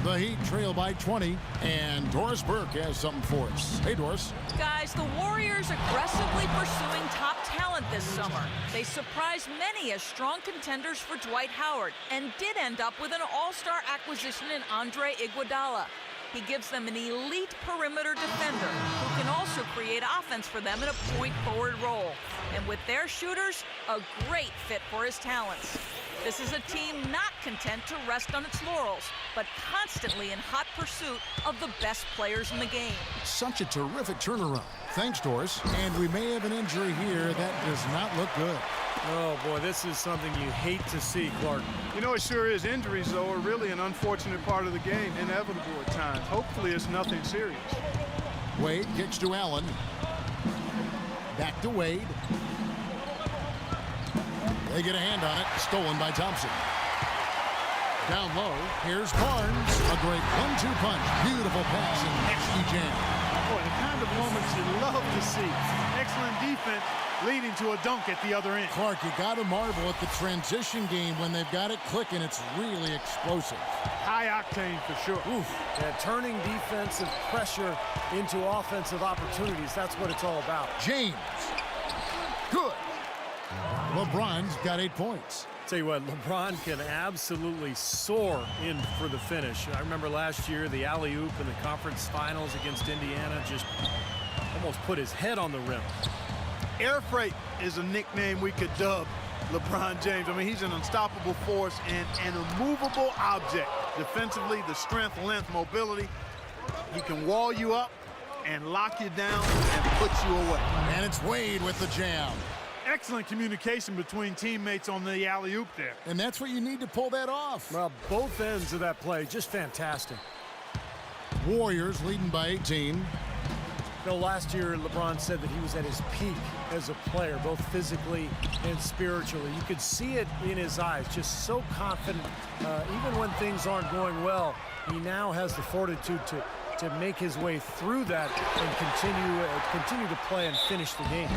S1: The Heat trail by 20, and Doris Burke has something for us. Hey, Doris.
S4: Guys, the Warriors aggressively pursuing top talent this summer. They surprised many as strong contenders for Dwight Howard and did end up with an all-star acquisition in Andre Iguodala. He gives them an elite perimeter defender who can also create offense for them in a point forward role. And with their shooters, a great fit for his talents. This is a team not content to rest on its laurels, but constantly in hot pursuit of the best players in the game.
S1: Such a terrific turnaround. Thanks, Doris. And we may have an injury here that does not look good.
S2: Oh, boy, this is something you hate to see, Clark.
S3: You know, it sure is. Injuries, though, are really an unfortunate part of the game, inevitable at times. Hopefully it's nothing serious.
S1: Wade kicks to Allen. Back to Wade. They get a hand on it. Stolen by Thompson. Down low, here's Barnes. A great 1-2 punch. Beautiful pass and nasty jam.
S3: Boy, the kind of moments you love to see. Excellent defense leading to a dunk at the other end.
S1: Clark, you got to marvel at the transition game when they've got it clicking. It's really explosive.
S3: High octane for sure.
S2: Oof. Yeah, turning defensive pressure into offensive opportunities. That's what it's all about.
S1: James. Good. LeBron's got 8 points.
S2: Tell you what, LeBron can absolutely soar in for the finish. I remember last year, the alley-oop in the conference finals against Indiana just almost put his head on the rim.
S3: Air freight is a nickname we could dub LeBron James. I mean, he's an unstoppable force and an immovable object. Defensively, the strength, length, mobility. He can wall you up and lock you down and put you away.
S1: And it's Wade with the jam.
S3: Excellent communication between teammates on the alley-oop there.
S1: And that's what you need to pull that off.
S2: Well, both ends of that play, just fantastic.
S1: Warriors leading by 18.
S2: You know, last year, LeBron said that he was at his peak as a player, both physically and spiritually. You could see it in his eyes, just so confident. Even when things aren't going well, he now has the fortitude to make his way through that and continue to play and finish the game.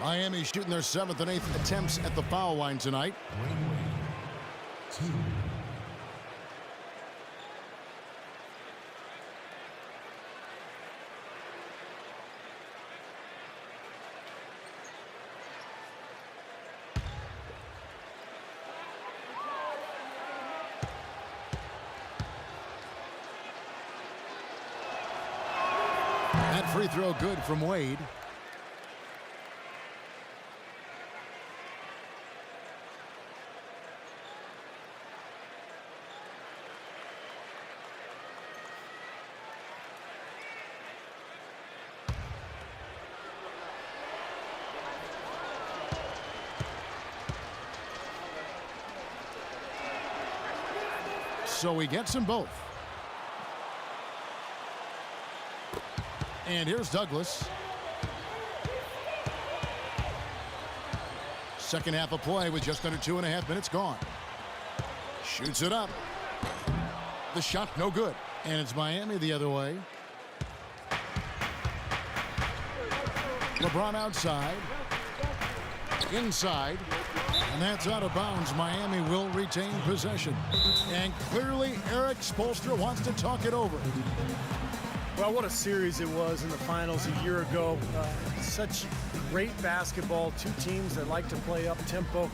S1: Miami shooting their 7th and 8th attempts at the foul line tonight. That free throw good from Wade. So he gets them both. And here's Douglas. Second half of play with just under 2.5 minutes gone. Shoots it up. The shot no good. And it's Miami the other way. LeBron outside. Inside. And that's out of bounds. Miami will retain possession. And clearly Eric Spoelstra wants to talk it over.
S2: Well, what a series it was in the finals a year ago. Such great basketball. Two teams that like to play up tempo.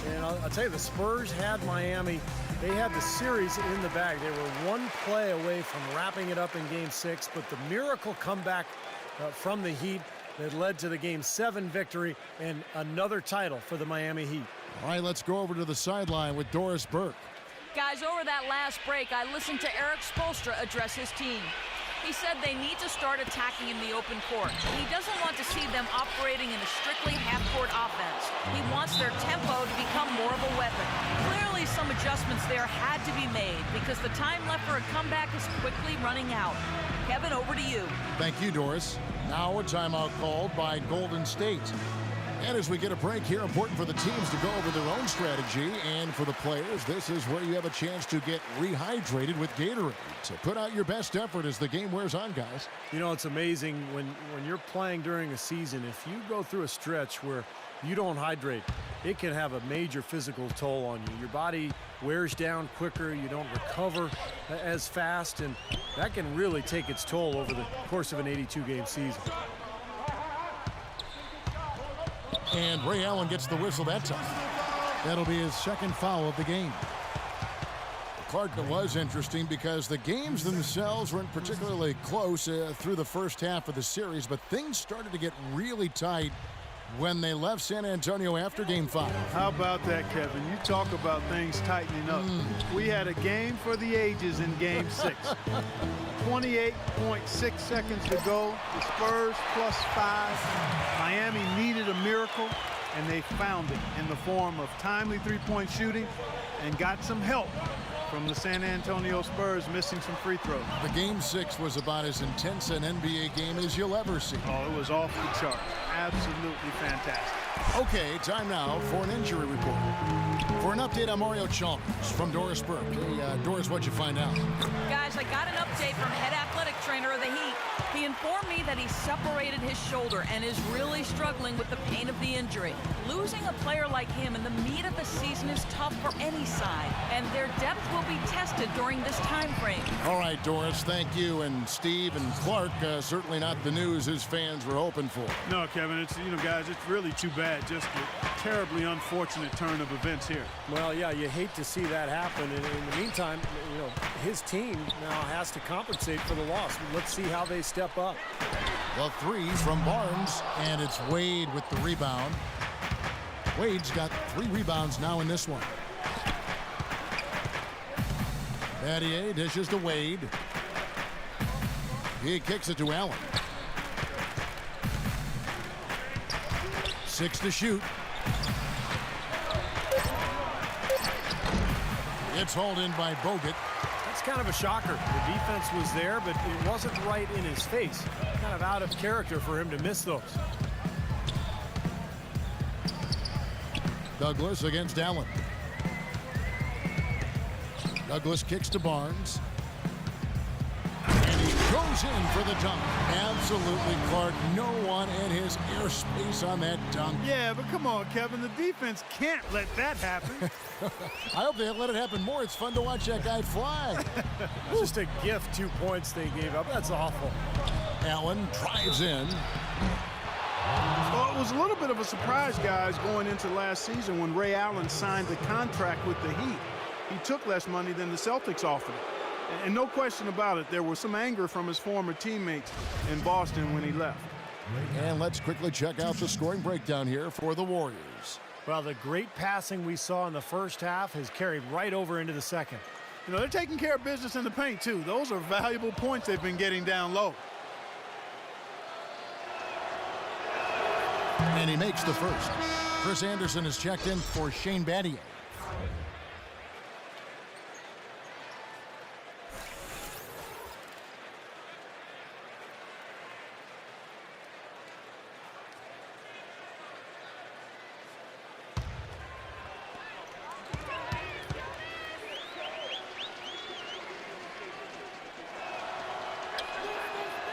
S2: And I'll tell you, the Spurs had Miami. They had the series in the bag. They were one play away from wrapping it up in Game 6. But the miracle comeback from the Heat that led to the Game 7 victory and another title for the Miami Heat.
S1: All right, let's go over to the sideline with Doris Burke.
S4: Guys, over that last break, I listened to Eric Spoelstra address his team. He said they need to start attacking in the open court. He doesn't want to see them operating in a strictly half-court offense. He wants their tempo to become more of a weapon. Clearly, some adjustments there had to be made because the time left for a comeback is quickly running out. Kevin, over to you.
S1: Thank you, Doris. Now a timeout called by Golden State. And as we get a break here, important for the teams to go over their own strategy. And for the players, this is where you have a chance to get rehydrated with Gatorade. So put out your best effort as the game wears on, guys.
S2: You know, it's amazing when you're playing during a season, if you go through a stretch where you don't hydrate, it can have a major physical toll on you. Your body wears down quicker, you don't recover as fast, and that can really take its toll over the course of an 82-game season.
S1: And Ray Allen gets the whistle that time. That'll be his second foul of the game. Clark, it was interesting because the games themselves weren't particularly close through the first half of the series, but things started to get really tight when they left San Antonio after Game 5.
S3: How about that, Kevin? You talk about things tightening up. We had a game for the ages in Game 6. 28.6 seconds to go. The Spurs +5. Miami needed a miracle, and they found it in the form of timely three-point shooting and got some help from the San Antonio Spurs missing some free throws.
S1: The Game 6 was about as intense an NBA game as you'll ever see.
S3: Oh, it was off the chart. Absolutely fantastic.
S1: Okay, time now for an injury report. For an update on Mario Chalmers from Doris Burke. Hey, Doris, what'd you find out?
S4: Guys, I got an update from head athletic trainer of the Heat. He informed me that he separated his shoulder and is really struggling with the pain of the injury. Losing a player like him in the meat of the season is tough for any side, and their depth will be tested during this time frame.
S1: All right, Doris, thank you. And Steve and Clark, certainly not the news his fans were hoping for.
S3: No, Kevin, it's, guys, it's really too bad. Just a terribly unfortunate turn of events here.
S2: Well, yeah, you hate to see that happen. And in the meantime, his team now has to compensate for the loss. Let's see how they step up.
S1: The three from Barnes, and it's Wade with the rebound. Wade's got 3 rebounds now in this one. Battier dishes to Wade. He kicks it to Allen. 6 to shoot. It's hauled in by Bogut.
S2: That's kind of a shocker. The defense was there, but it wasn't right in his face. Kind of out of character for him to miss those.
S1: Douglas against Allen. Douglas kicks to Barnes. And he goes in for the dunk. Absolutely, Clark. No one in his airspace on that dunk.
S3: Yeah, but come on, Kevin. The defense can't let that happen.
S1: I hope they let it happen more. It's fun to watch that guy fly.
S2: Just a gift, 2 points they gave up. That's awful.
S1: Allen drives in.
S3: Well, it was a little bit of a surprise, guys, going into last season when Ray Allen signed the contract with the Heat. He took less money than the Celtics offered him. And no question about it, there was some anger from his former teammates in Boston when he left.
S1: And let's quickly check out the scoring breakdown here for the Warriors.
S2: Well, the great passing we saw in the first half has carried right over into the second.
S3: They're taking care of business in the paint, too. Those are valuable points they've been getting down low.
S1: And he makes the first. Chris Anderson is checked in for Shane Battier.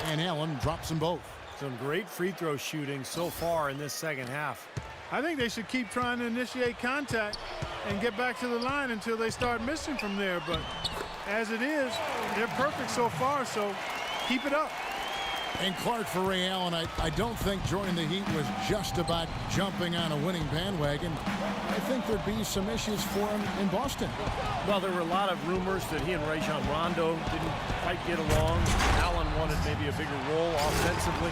S1: And Allen drops them both.
S2: Some great free throw shooting so far in this second half.
S3: I think they should keep trying to initiate contact and get back to the line until they start missing from there. But as it is, they're perfect so far, so keep it up.
S1: And Clark, for Ray Allen, I don't think joining the Heat was just about jumping on a winning bandwagon. I think there'd be some issues for him in Boston.
S2: Well, there were a lot of rumors that he and Rajon Rondo didn't quite get along. Allen wanted maybe a bigger role offensively.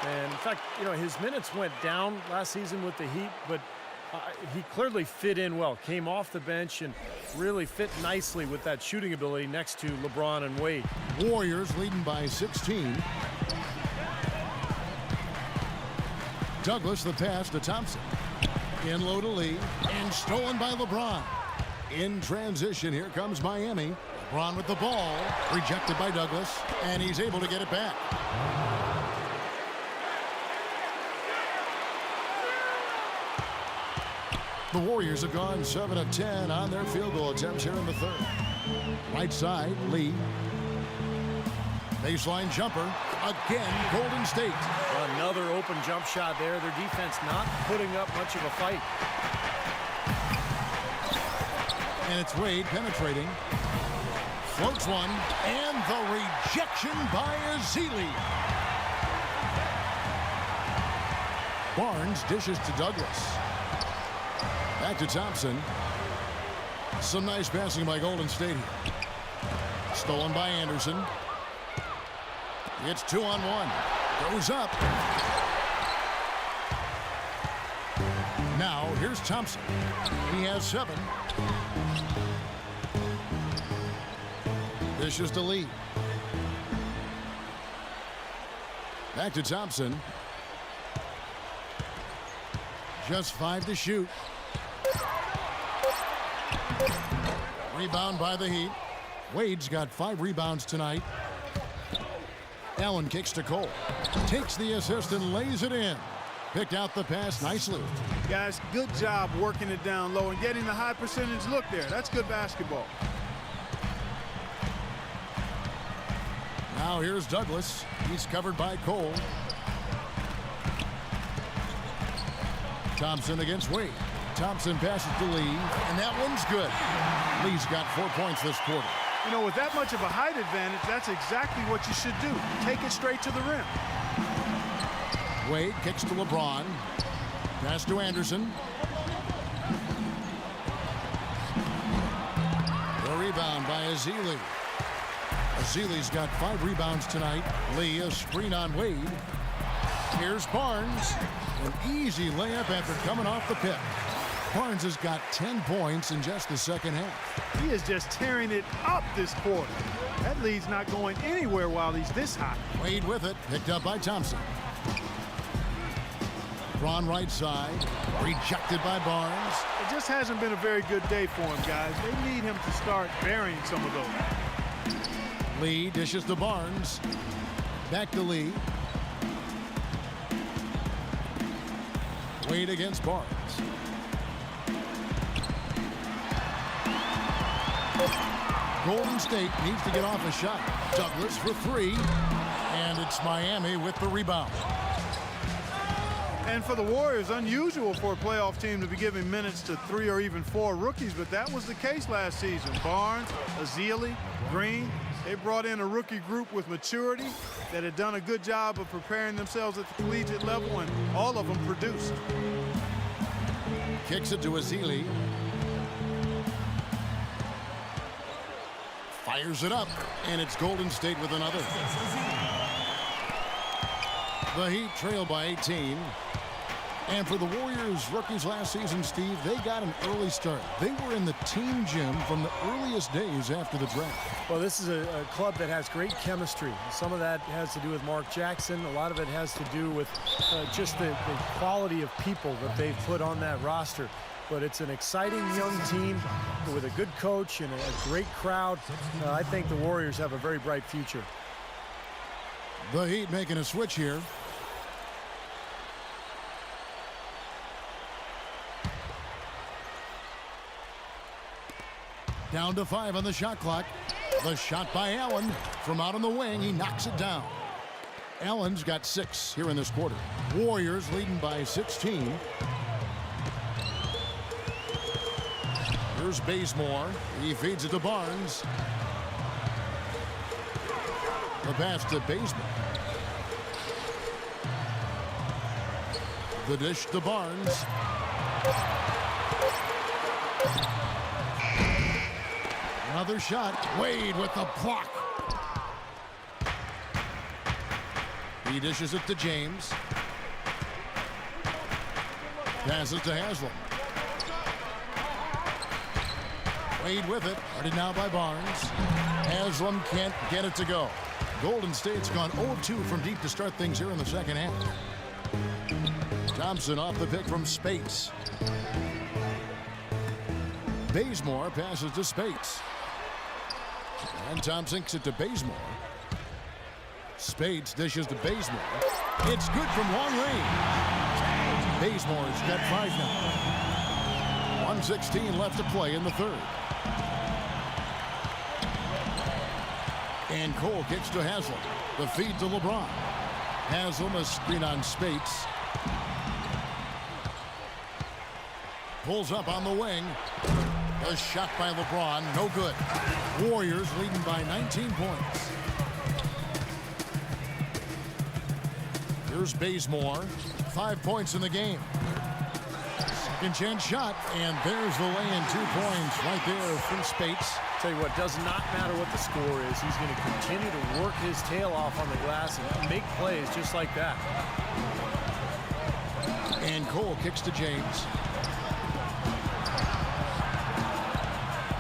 S2: And in fact, his minutes went down last season with the Heat, but he clearly fit in well. Came off the bench and really fit nicely with that shooting ability next to LeBron and Wade.
S1: Warriors leading by 16. Douglas the pass to Thompson. In low to Lee, and stolen by LeBron. In transition, here comes Miami. LeBron with the ball, rejected by Douglas, and he's able to get it back. The Warriors have gone 7 of 10 on their field goal attempts here in the third. Right side, Lee. Baseline jumper. Again, Golden State.
S2: Another open jump shot there. Their defense not putting up much of a fight.
S1: And it's Wade penetrating. Floats one. And the rejection by Ezeli. Barnes dishes to Douglas. Back to Thompson. Some nice passing by Golden State here. Stolen by Anderson. It's 2-on-1. Goes up. Now here's Thompson. He has 7. Dishes to Lee. Back to Thompson. Just 5 to shoot. Rebound by the Heat. Wade's got 5 rebounds tonight. Allen kicks to Cole. Takes the assist and lays it in. Picked out the pass nicely.
S3: Guys, good job working it down low and getting the high percentage look there. That's good basketball.
S1: Now here's Douglas. He's covered by Cole. Thompson against Wade. Thompson passes to Lee, and that one's good. Lee's got 4 points this quarter.
S3: You know, with that much of a height advantage, that's exactly what you should do. Take it straight to the rim.
S1: Wade kicks to LeBron. Pass to Anderson. The rebound by Ezeli. Ezeli's got 5 rebounds tonight. Lee, a screen on Wade. Here's Barnes. An easy layup after coming off the pick. Barnes has got 10 points in just the second half.
S3: He is just tearing it up this quarter. That lead's not going anywhere while he's this hot.
S1: Wade with it, picked up by Thompson. Braun right side, rejected by Barnes.
S3: It just hasn't been a very good day for him, guys. They need him to start burying some of those.
S1: Lee dishes to Barnes. Back to Lee. Wade against Barnes. Golden State needs to get off a shot. Douglas for 3. And it's Miami with the rebound.
S3: And for the Warriors, unusual for a playoff team to be giving minutes to 3 or even 4 rookies, but that was the case last season. Barnes, Ezeli, Green, they brought in a rookie group with maturity that had done a good job of preparing themselves at the collegiate level, and all of them produced.
S1: Kicks it to Ezeli. Fires it up, and it's Golden State with another. The Heat trail by 18. And for the Warriors rookies last season, Steve, they got an early start. They were in the team gym from the earliest days after the draft.
S2: Well, this is a club that has great chemistry. Some of that has to do with Mark Jackson. A lot of it has to do with just the quality of people that they've put on that roster. But it's an exciting young team with a good coach and a great crowd. I think the Warriors have a very bright future.
S1: The Heat making a switch here. Down to 5 on the shot clock. The shot by Allen from out on the wing. He knocks it down. Allen's got 6 here in this quarter. Warriors leading by 16. Here's Bazemore. He feeds it to Barnes. The pass to Bazemore. The dish to Barnes. Another shot. Wade with the block. He dishes it to James. Passes to Haslam. Wade with it. Guarded now by Barnes. Haslam can't get it to go. Golden State's gone 0-2 from deep to start things here in the second half. Thompson off the pick from Spates. Bazemore passes to Spates. And Thompson kicks it to Bazemore. Spates dishes to Bazemore. It's good from long range. Bazemore's got 5 now. 1:16 left to play in the third. And Cole kicks to Haslam. The feed to LeBron. Haslam, a screen on Spates. Pulls up on the wing. A shot by LeBron. No good. Warriors leading by 19 points. Here's Bazemore. 5 points in the game. Second chance shot. And there's the lay-in. 2 points right there from Spates.
S2: Tell you what, does not matter what the score is. He's going to continue to work his tail off on the glass and make plays just like that.
S1: And Cole kicks to James.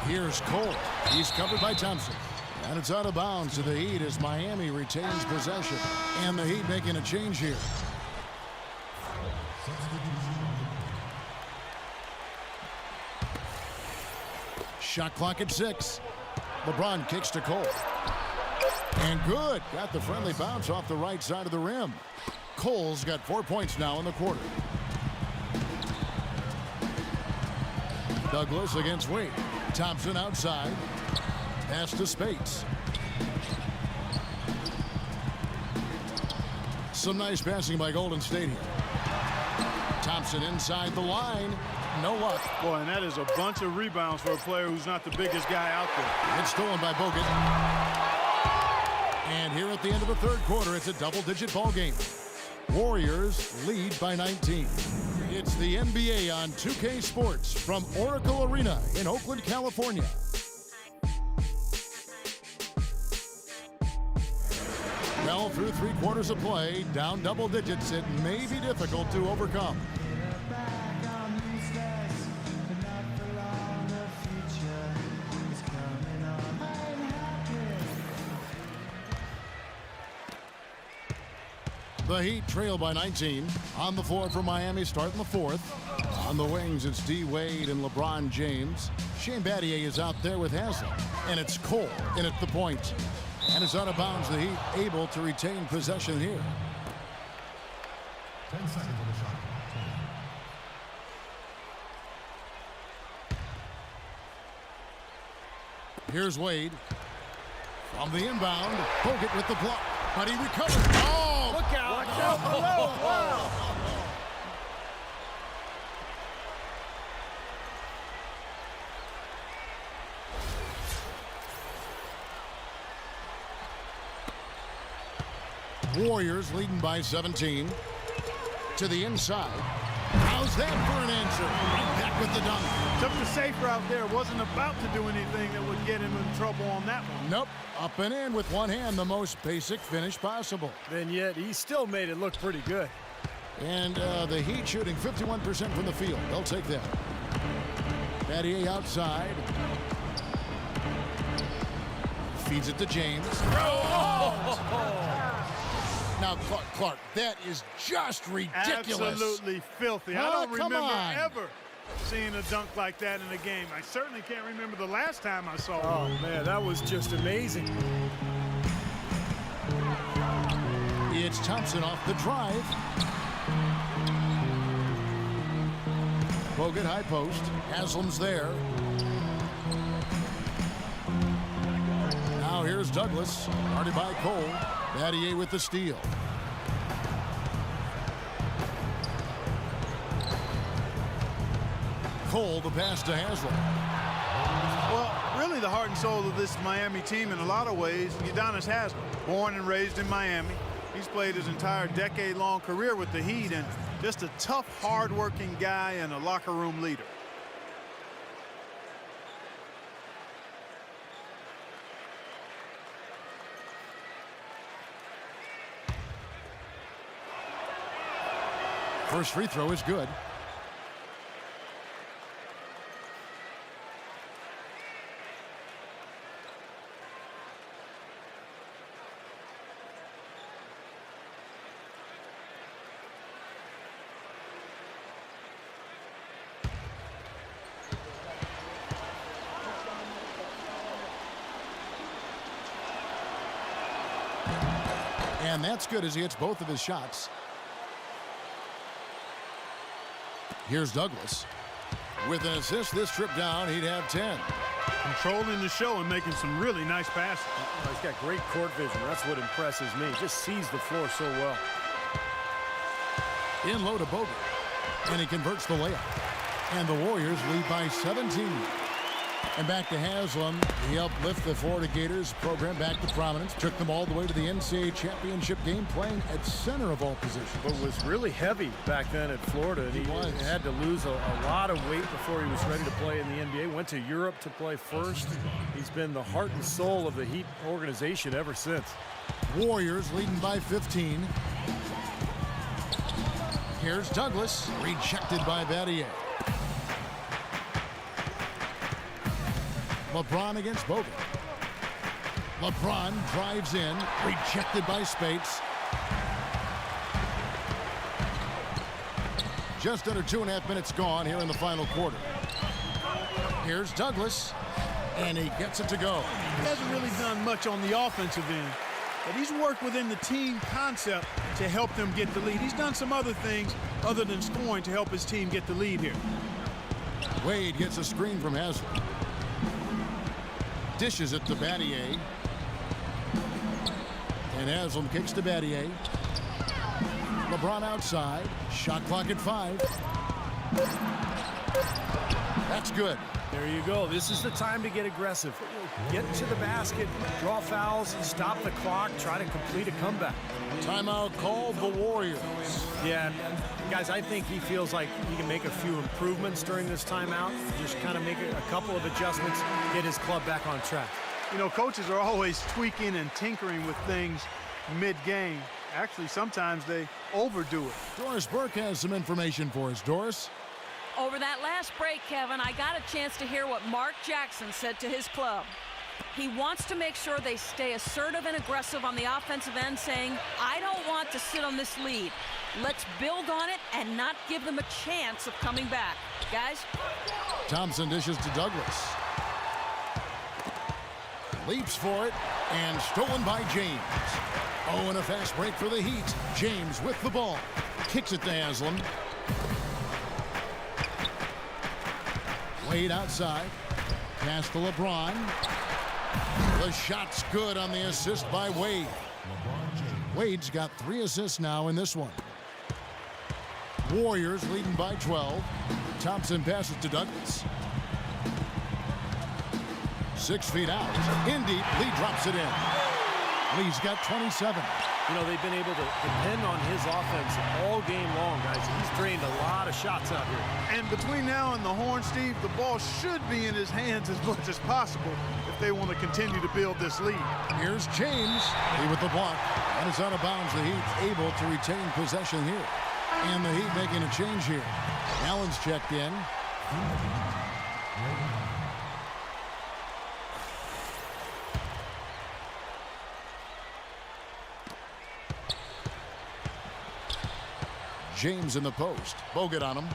S1: Here's Cole. He's covered by Thompson. And it's out of bounds to the Heat as Miami retains possession. And the Heat making a change here. Shot clock at 6. LeBron kicks to Cole. And good. Got the friendly bounce off the right side of the rim. Cole's got 4 points now in the quarter. Douglas against Wade. Thompson outside. Pass to Spates. Some nice passing by Golden State here. Thompson inside the line. No luck.
S3: Boy, and that is a bunch of rebounds for a player who's not the biggest guy out there.
S1: It's stolen by Bogut. And here at the end of the third quarter, it's a double-digit ball game. Warriors lead by 19. It's the NBA on 2K Sports from Oracle Arena in Oakland, California. Well, through 3 quarters of play, down double digits, it may be difficult to overcome. The Heat trail by 19. On the floor for Miami, starting the fourth. On the wings, it's D. Wade and LeBron James. Shane Battier is out there with Haslam. And it's Cole in at the point. And it's out of bounds. The Heat able to retain possession here.
S7: 10 seconds on the shot.
S1: Here's Wade. From the inbound, Bogut with the block. But he recovers. Oh!
S2: Look out!
S3: Watch out below. Wow.
S1: Warriors leading by 17. To the inside. How's that for an answer? Right back with the dunk.
S3: Took the safe route there. Wasn't about to do anything that would get him in trouble on that one.
S1: Nope. Up and in with one hand, the most basic finish possible.
S2: And yet, he still made it look pretty good.
S1: And the Heat shooting 51% from the field. They'll take that. Battier outside. Feeds it to James. Now, Clark, that is just ridiculous.
S3: Absolutely filthy. I
S1: Oh,
S3: don't
S1: come
S3: remember
S1: on.
S3: ever seeing a dunk like that in a game. I certainly can't remember the last time I saw
S2: Oh,
S3: one.
S2: man, that was just amazing.
S1: It's Thompson off the drive. Bogut high post. Haslam's there. Now here's Douglas. Guarded by Cole. Battier with the steal. Cole, the pass to Haslam.
S3: Well, really the heart and soul of this Miami team in a lot of ways, Udonis Haslam. Born and raised in Miami. He's played his entire decade-long career with the Heat and just a tough, hard-working guy and a locker room leader.
S1: First free throw is good. And that's good as he hits both of his shots. Here's Douglas. With an assist this trip down, he'd have 10.
S3: Controlling the show and making some really nice passes.
S2: He's got great court vision. That's what impresses me. He just sees the floor so well.
S1: In low to Bogut. And he converts the layup. And the Warriors lead by 17. And back to Haslam. He helped lift the Florida Gators program back to prominence. Took them all the way to the NCAA championship game, playing at center of all positions.
S2: But was really heavy back then at Florida. He had to lose a lot of weight before he was ready to play in the NBA. Went to Europe to play first. He's been the heart and soul of the Heat organization ever since.
S1: Warriors leading by 15. Here's Douglas, rejected by Battier. LeBron against Bogut. LeBron drives in, rejected by Spates. Just under 2.5 minutes gone here in the final quarter. Here's Douglas, and he gets it to go.
S3: He hasn't really done much on the offensive end, but he's worked within the team concept to help them get the lead. He's done some other things other than scoring to help his team get the lead here.
S1: Wade gets a screen from Haslam. Dishes it to Battier. And Haslam kicks to Battier. LeBron outside. Shot clock at 5. That's good.
S2: There you go. This is the time to get aggressive. Get to the basket, draw fouls, stop the clock, try to complete a comeback.
S1: Timeout called the Warriors.
S2: Yeah, guys, I think he feels like he can make a few improvements during this timeout. Just kind of make a couple of adjustments, get his club back on track.
S3: You know, coaches are always tweaking and tinkering with things mid-game. Actually, sometimes they overdo it.
S1: Doris Burke has some information for us. Doris?
S4: Over that last break, Kevin, I got a chance to hear what Mark Jackson said to his club. He wants to make sure they stay assertive and aggressive on the offensive end, saying, I don't want to sit on this lead. Let's build on it and not give them a chance of coming back. Guys?
S1: Thompson dishes to Douglas. Leaps for it, and stolen by James. Oh, and a fast break for the Heat. James with the ball. Kicks it to Haslam. Wade outside. Pass to LeBron. The shot's good on the assist by Wade. Wade's got 3 assists now in this one. Warriors leading by 12. Thompson passes to Douglas. 6 feet out. In deep. Lee drops it in. Lee's got 27.
S2: You know, they've been able to depend on his offense all game long, guys. He's drained a lot of shots out here.
S3: And between now and the horn, Steve, the ball should be in his hands as much as possible if they want to continue to build this lead.
S1: Here's James. He with the block. And it's out of bounds. The Heat able to retain possession here. And the Heat making a change here. Allen's checked in. James in the post. Bogut on him.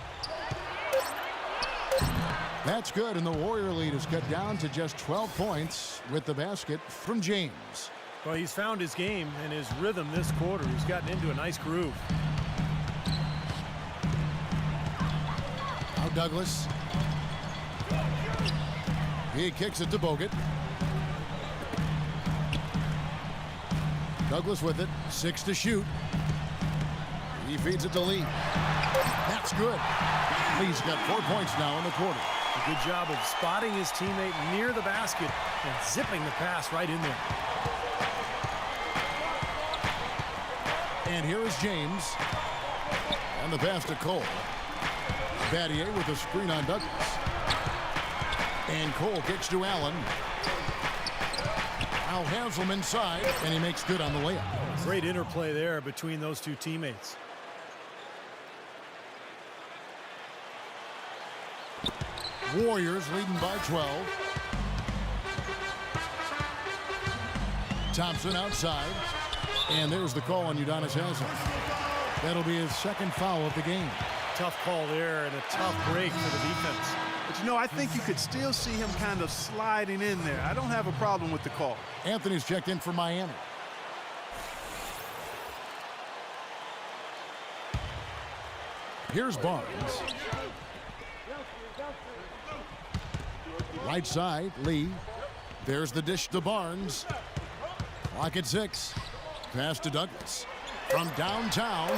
S1: That's good, and the Warrior lead is cut down to just 12 points with the basket from James.
S2: Well, he's found his game and his rhythm this quarter. He's gotten into a nice groove.
S1: Now Douglas. He kicks it to Bogut. Douglas with it. 6 to shoot. He feeds it to Lee. That's good. Lee's got 4 points now in the quarter.
S2: A good job of spotting his teammate near the basket and zipping the pass right in there.
S1: And here is James. And the pass to Cole. Battier with a screen on Douglas. And Cole kicks to Allen. Now Haslam inside, and he makes good on the layup.
S2: Great interplay there between those two teammates.
S1: Warriors leading by 12. Thompson outside. And there's the call on Udonis Haslam. That'll be his second foul of the game.
S2: Tough call there and a tough break for the defense.
S3: But, you know, I think you could still see him kind of sliding in there. I don't have a problem with the call.
S1: Anthony's checked in for Miami. Here's Barnes. Right side, Lee. There's the dish to Barnes. Clock at 6. Pass to Douglas. From downtown.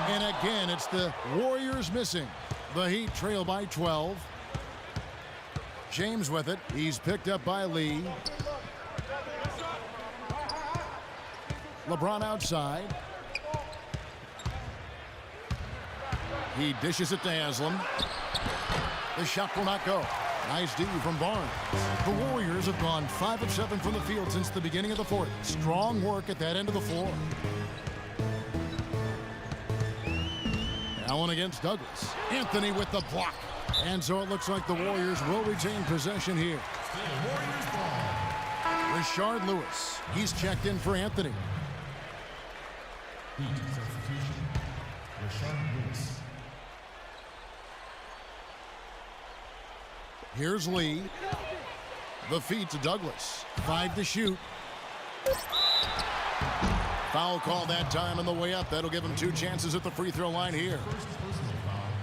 S1: And again, it's the Warriors missing. The Heat trail by 12. James with it. He's picked up by Lee. LeBron outside. He dishes it to Haslam. The shot will not go. Nice D from Barnes. The Warriors have gone 5 of 7 from the field since the beginning of the fourth. Strong work at that end of the floor. Allen against Douglas. Anthony with the block. And so it looks like the Warriors will retain possession here. Rashard Lewis. He's checked in for Anthony. Here's Lee. The feed to Douglas. 5 to shoot. Foul call that time on the way up. That'll give him 2 chances at the free throw line here.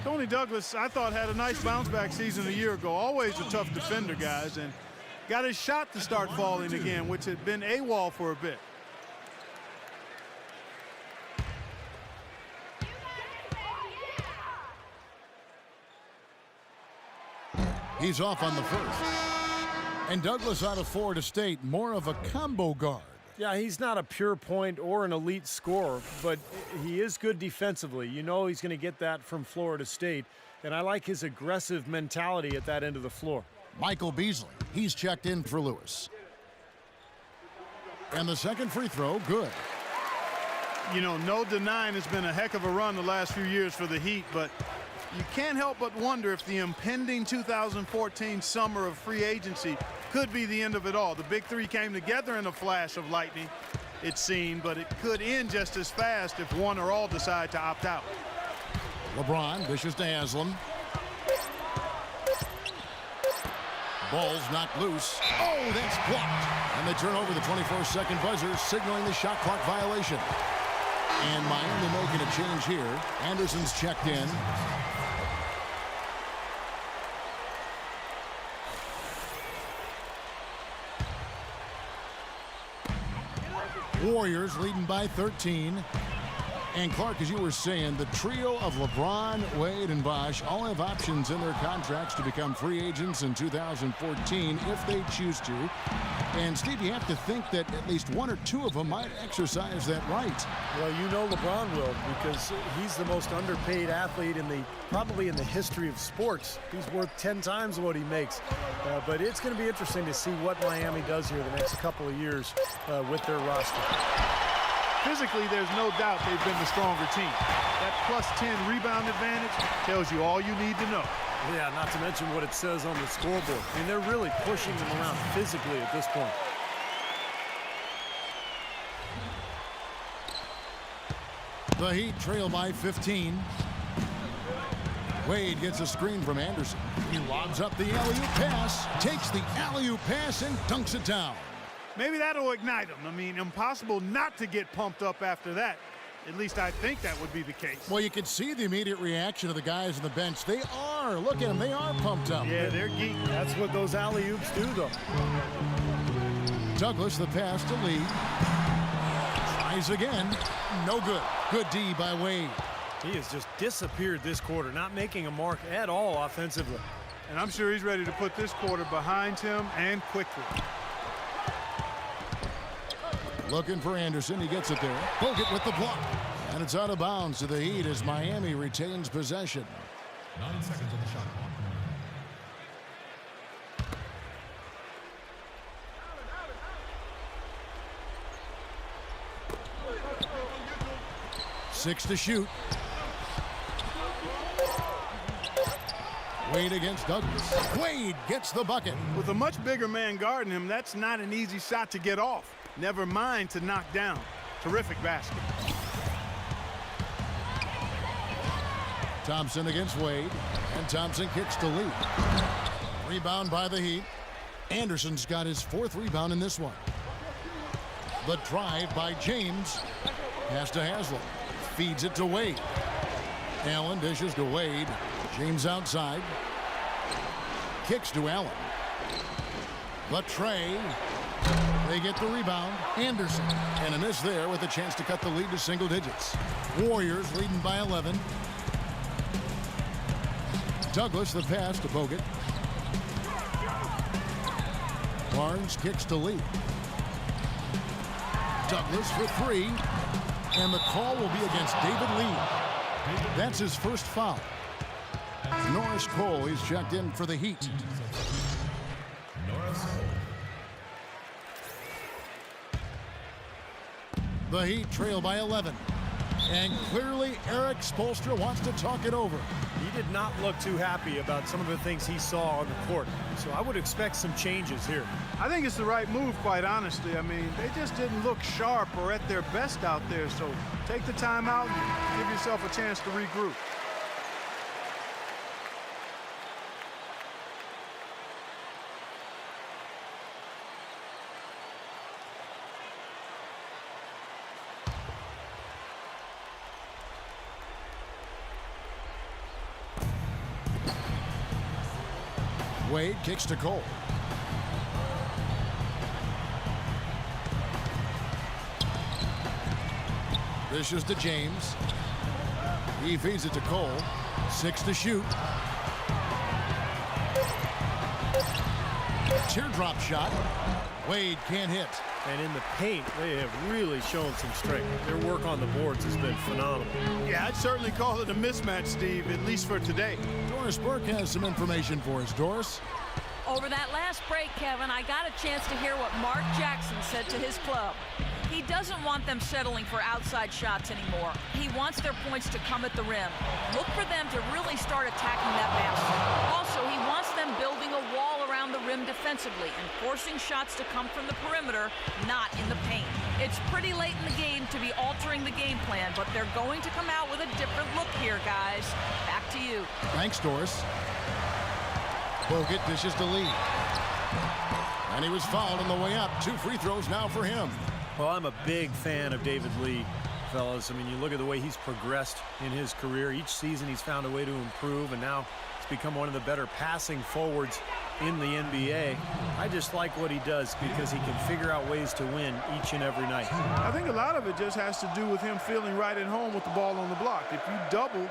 S3: Tony Douglas, I thought, had a nice bounce-back season a year ago. Always a tough defender, guys, and got his shot to start falling again, which had been AWOL for a bit.
S1: He's off on the first. And Douglas out of Florida State, more of a combo guard.
S2: Yeah, he's not a pure point or an elite scorer, but he is good defensively. You know he's going to get that from Florida State, and I like his aggressive mentality at that end of the floor.
S1: Michael Beasley, he's checked in for Lewis. And the second free throw, good.
S3: You know, no denying it's been a heck of a run the last few years for the Heat, but you can't help but wonder if the impending 2014 summer of free agency could be the end of it all. The big three came together in a flash of lightning, it seemed, but it could end just as fast if one or all decide to opt out.
S1: LeBron dishes to Haslam. Ball's knocked loose. Oh, that's blocked. And they turn over the 24-second buzzer, signaling the shot clock violation. And Miami making a change here. Anderson's checked in. Warriors leading by 13. And Clark, as you were saying, the trio of LeBron, Wade, and Bosh all have options in their contracts to become free agents in 2014 if they choose to. And Steve, you have to think that at least one or two of them might exercise that right.
S2: Well, you know LeBron will, because he's the most underpaid athlete probably in the history of sports. He's worth 10 times what he makes. But it's going to be interesting to see what Miami does here the next couple of years with their roster.
S3: Physically, there's no doubt they've been the stronger team. That plus 10 rebound advantage tells you all you need to know.
S2: Yeah, not to mention what it says on the scoreboard. I mean, they're really pushing them around physically at this point.
S1: The Heat trail by 15. Wade gets a screen from Anderson. He lobs up the alley-oop pass, takes the alley-oop pass, and dunks it down.
S3: Maybe that'll ignite them. I mean, impossible not to get pumped up after that. At least I think that would be the case.
S1: Well, you can see the immediate reaction of the guys on the bench. They are. Look at them. They are pumped up.
S3: Yeah, they're geeked.
S2: That's what those alley-oops do, though.
S1: Douglas, the pass to Lee. Tries again. No good. Good D by Wade.
S2: He has just disappeared this quarter, not making a mark at all offensively.
S3: And I'm sure he's ready to put this quarter behind him and quickly.
S1: Looking for Anderson. He gets it there. Bogut with the block. And it's out of bounds to the Heat as Miami retains possession.
S6: 9 seconds on the shot clock.
S1: Six to shoot. Wade against Douglas. Wade gets the bucket.
S3: With a much bigger man guarding him, that's not an easy shot to get off. Never mind to knock down. Terrific basket.
S1: Thompson against Wade. And Thompson kicks to Lee. Rebound by the Heat. Anderson's got his 4th rebound in this one. The drive by James. Pass to Haslam. Feeds it to Wade. Allen dishes to Wade. James outside. Kicks to Allen. Latrey. They get the rebound. Anderson. And a miss there with a chance to cut the lead to single digits. Warriors leading by 11. Douglas the pass to Bogut. Barnes kicks to Lee. Douglas for three. And the call will be against David Lee. That's his first foul. Norris Cole is checked in for the Heat. The Heat trail by 11. And clearly Erik Spoelstra wants to talk it over.
S2: He did not look too happy about some of the things he saw on the court. So I would expect some changes here.
S3: I think it's the right move, quite honestly. I mean, they just didn't look sharp or at their best out there. So take the time out and give yourself a chance to regroup.
S1: Wade kicks to Cole. This is to James. He feeds it to Cole. 6 to shoot. Teardrop shot. Wade can't hit.
S2: And in the paint, they have really shown some strength. Their work on the boards has been phenomenal.
S3: Yeah, I'd certainly call it a mismatch, Steve, at least for today.
S1: Doris Burke has some information for us. Doris?
S4: Over that last break, Kevin, I got a chance to hear what Mark Jackson said to his club. He doesn't want them settling for outside shots anymore. He wants their points to come at the rim. Look for them to really start attacking that basket. Also, he wants them building a wall around the rim defensively and forcing shots to come from the perimeter, not in the paint. It's pretty late in the game to be altering the game plan, but they're going to come out with a different look here, guys. Back to you.
S1: Thanks, Doris. Bogut dishes to Lee. And he was fouled on the way up. 2 free throws now for him.
S2: Well, I'm a big fan of David Lee, fellas. I mean, you look at the way he's progressed in his career. Each season he's found a way to improve, and now he's become one of the better passing forwards in the NBA. I just like what he does because he can figure out ways to win each and every night.
S3: I think a lot of it just has to do with him feeling right at home with the ball on the block. If you double,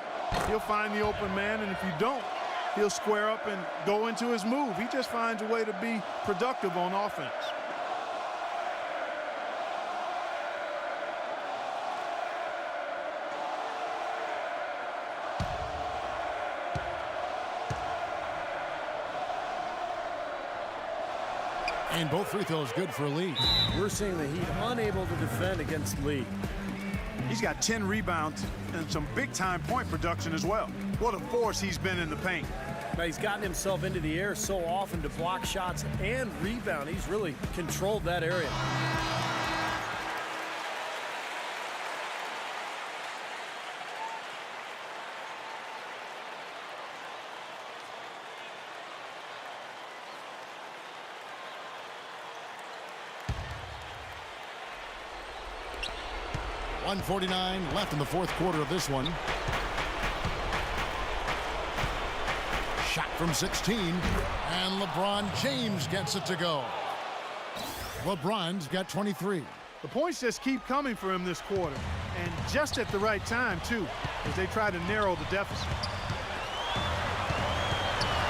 S3: he'll find the open man, and if you don't, he'll square up and go into his move. He just finds a way to be productive on offense.
S1: And both free throws good for Lee.
S2: We're seeing the Heat unable to defend against Lee.
S3: He's got 10 rebounds and some big-time point production as well. What a force he's been in the paint.
S2: Now, he's gotten himself into the air so often to block shots and rebound. He's really controlled that area.
S1: .149 left in the fourth quarter of this one. Shot from 16, and LeBron James gets it to go. LeBron's got 23.
S3: The points just keep coming for him this quarter, and just at the right time, too, as they try to narrow the deficit.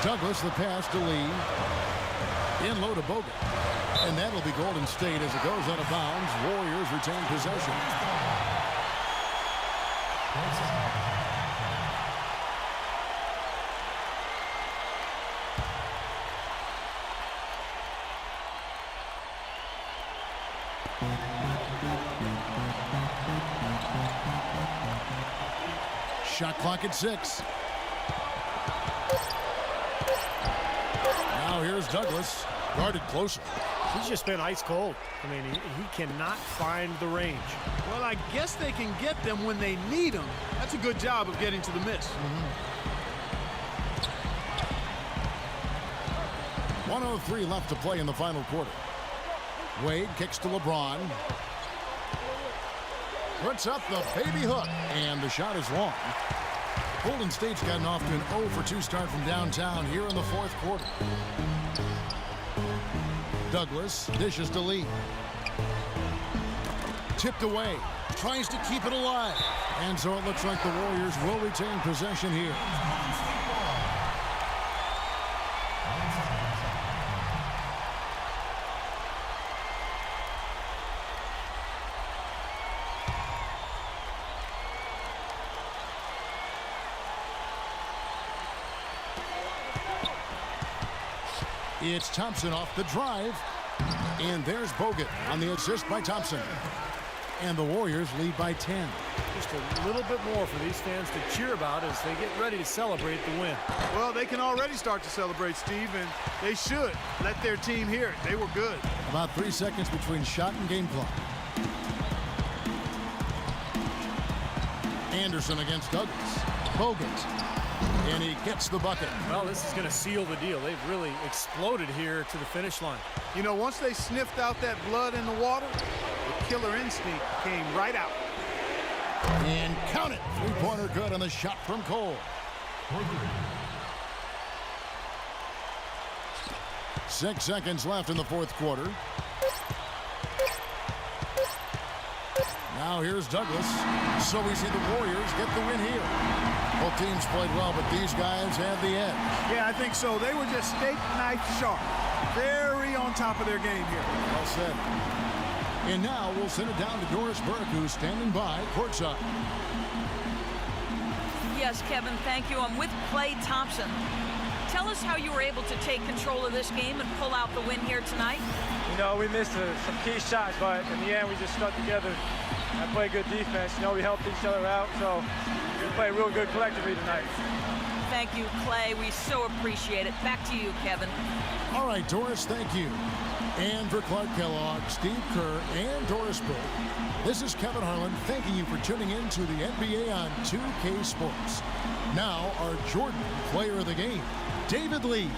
S1: Douglas the pass to Lee. In low to Bogut. And that'll be Golden State as it goes out of bounds. Warriors retain possession. Shot clock at 6. Now here's Douglas, guarded closer.
S2: He's just been ice cold. I mean, he cannot find the range.
S3: Well, I guess they can get them when they need them. That's a good job of getting to the miss.
S1: 1:03 left to play in the final quarter. Wade kicks to LeBron. Puts up the baby hook, and the shot is long. Golden State's gotten off to an 0 for 2 start from downtown here in the fourth quarter. Douglas dishes to Lee. Tipped away. Tries to keep it alive. And so it looks like the Warriors will retain possession here. It's Thompson off the drive. And there's Bogut on the assist by Thompson. And the Warriors lead by 10.
S2: Just a little bit more for these fans to cheer about as they get ready to celebrate the win.
S3: Well, they can already start to celebrate, Steve, and they should let their team hear it. They were good.
S1: About 3 seconds between shot and game clock. Anderson against Douglas. Bogut. And he gets the bucket.
S2: Well, this is going to seal the deal. They've really exploded here to the finish line.
S3: You know, once they sniffed out that blood in the water, the killer instinct came right out.
S1: And count it. Three-pointer good on the shot from Cole. 6 seconds left in the fourth quarter. Now here's Douglas. So we see the Warriors get the win here. Both teams played well, but these guys had the edge.
S3: Yeah, I think so. They were just steak knife sharp. Very on top of their game here.
S1: Well said. And now we'll send it down to Doris Burke, who's standing by courtside.
S4: Yes, Kevin, thank you. I'm with Klay Thompson. Tell us how you were able to take control of this game and pull out the win here tonight.
S7: You know, we missed some key shots, but in the end, we just stuck together and played good defense. You know, we helped each other out, so we played real good collectively tonight.
S4: Thank you, Klay. We so appreciate it. Back to you, Kevin.
S1: All right, Doris, thank you. And for Clark Kellogg, Steve Kerr, and Doris Burke, this is Kevin Harlan thanking you for tuning in to the NBA on 2K Sports. Now, our Jordan player of the game, David Lee.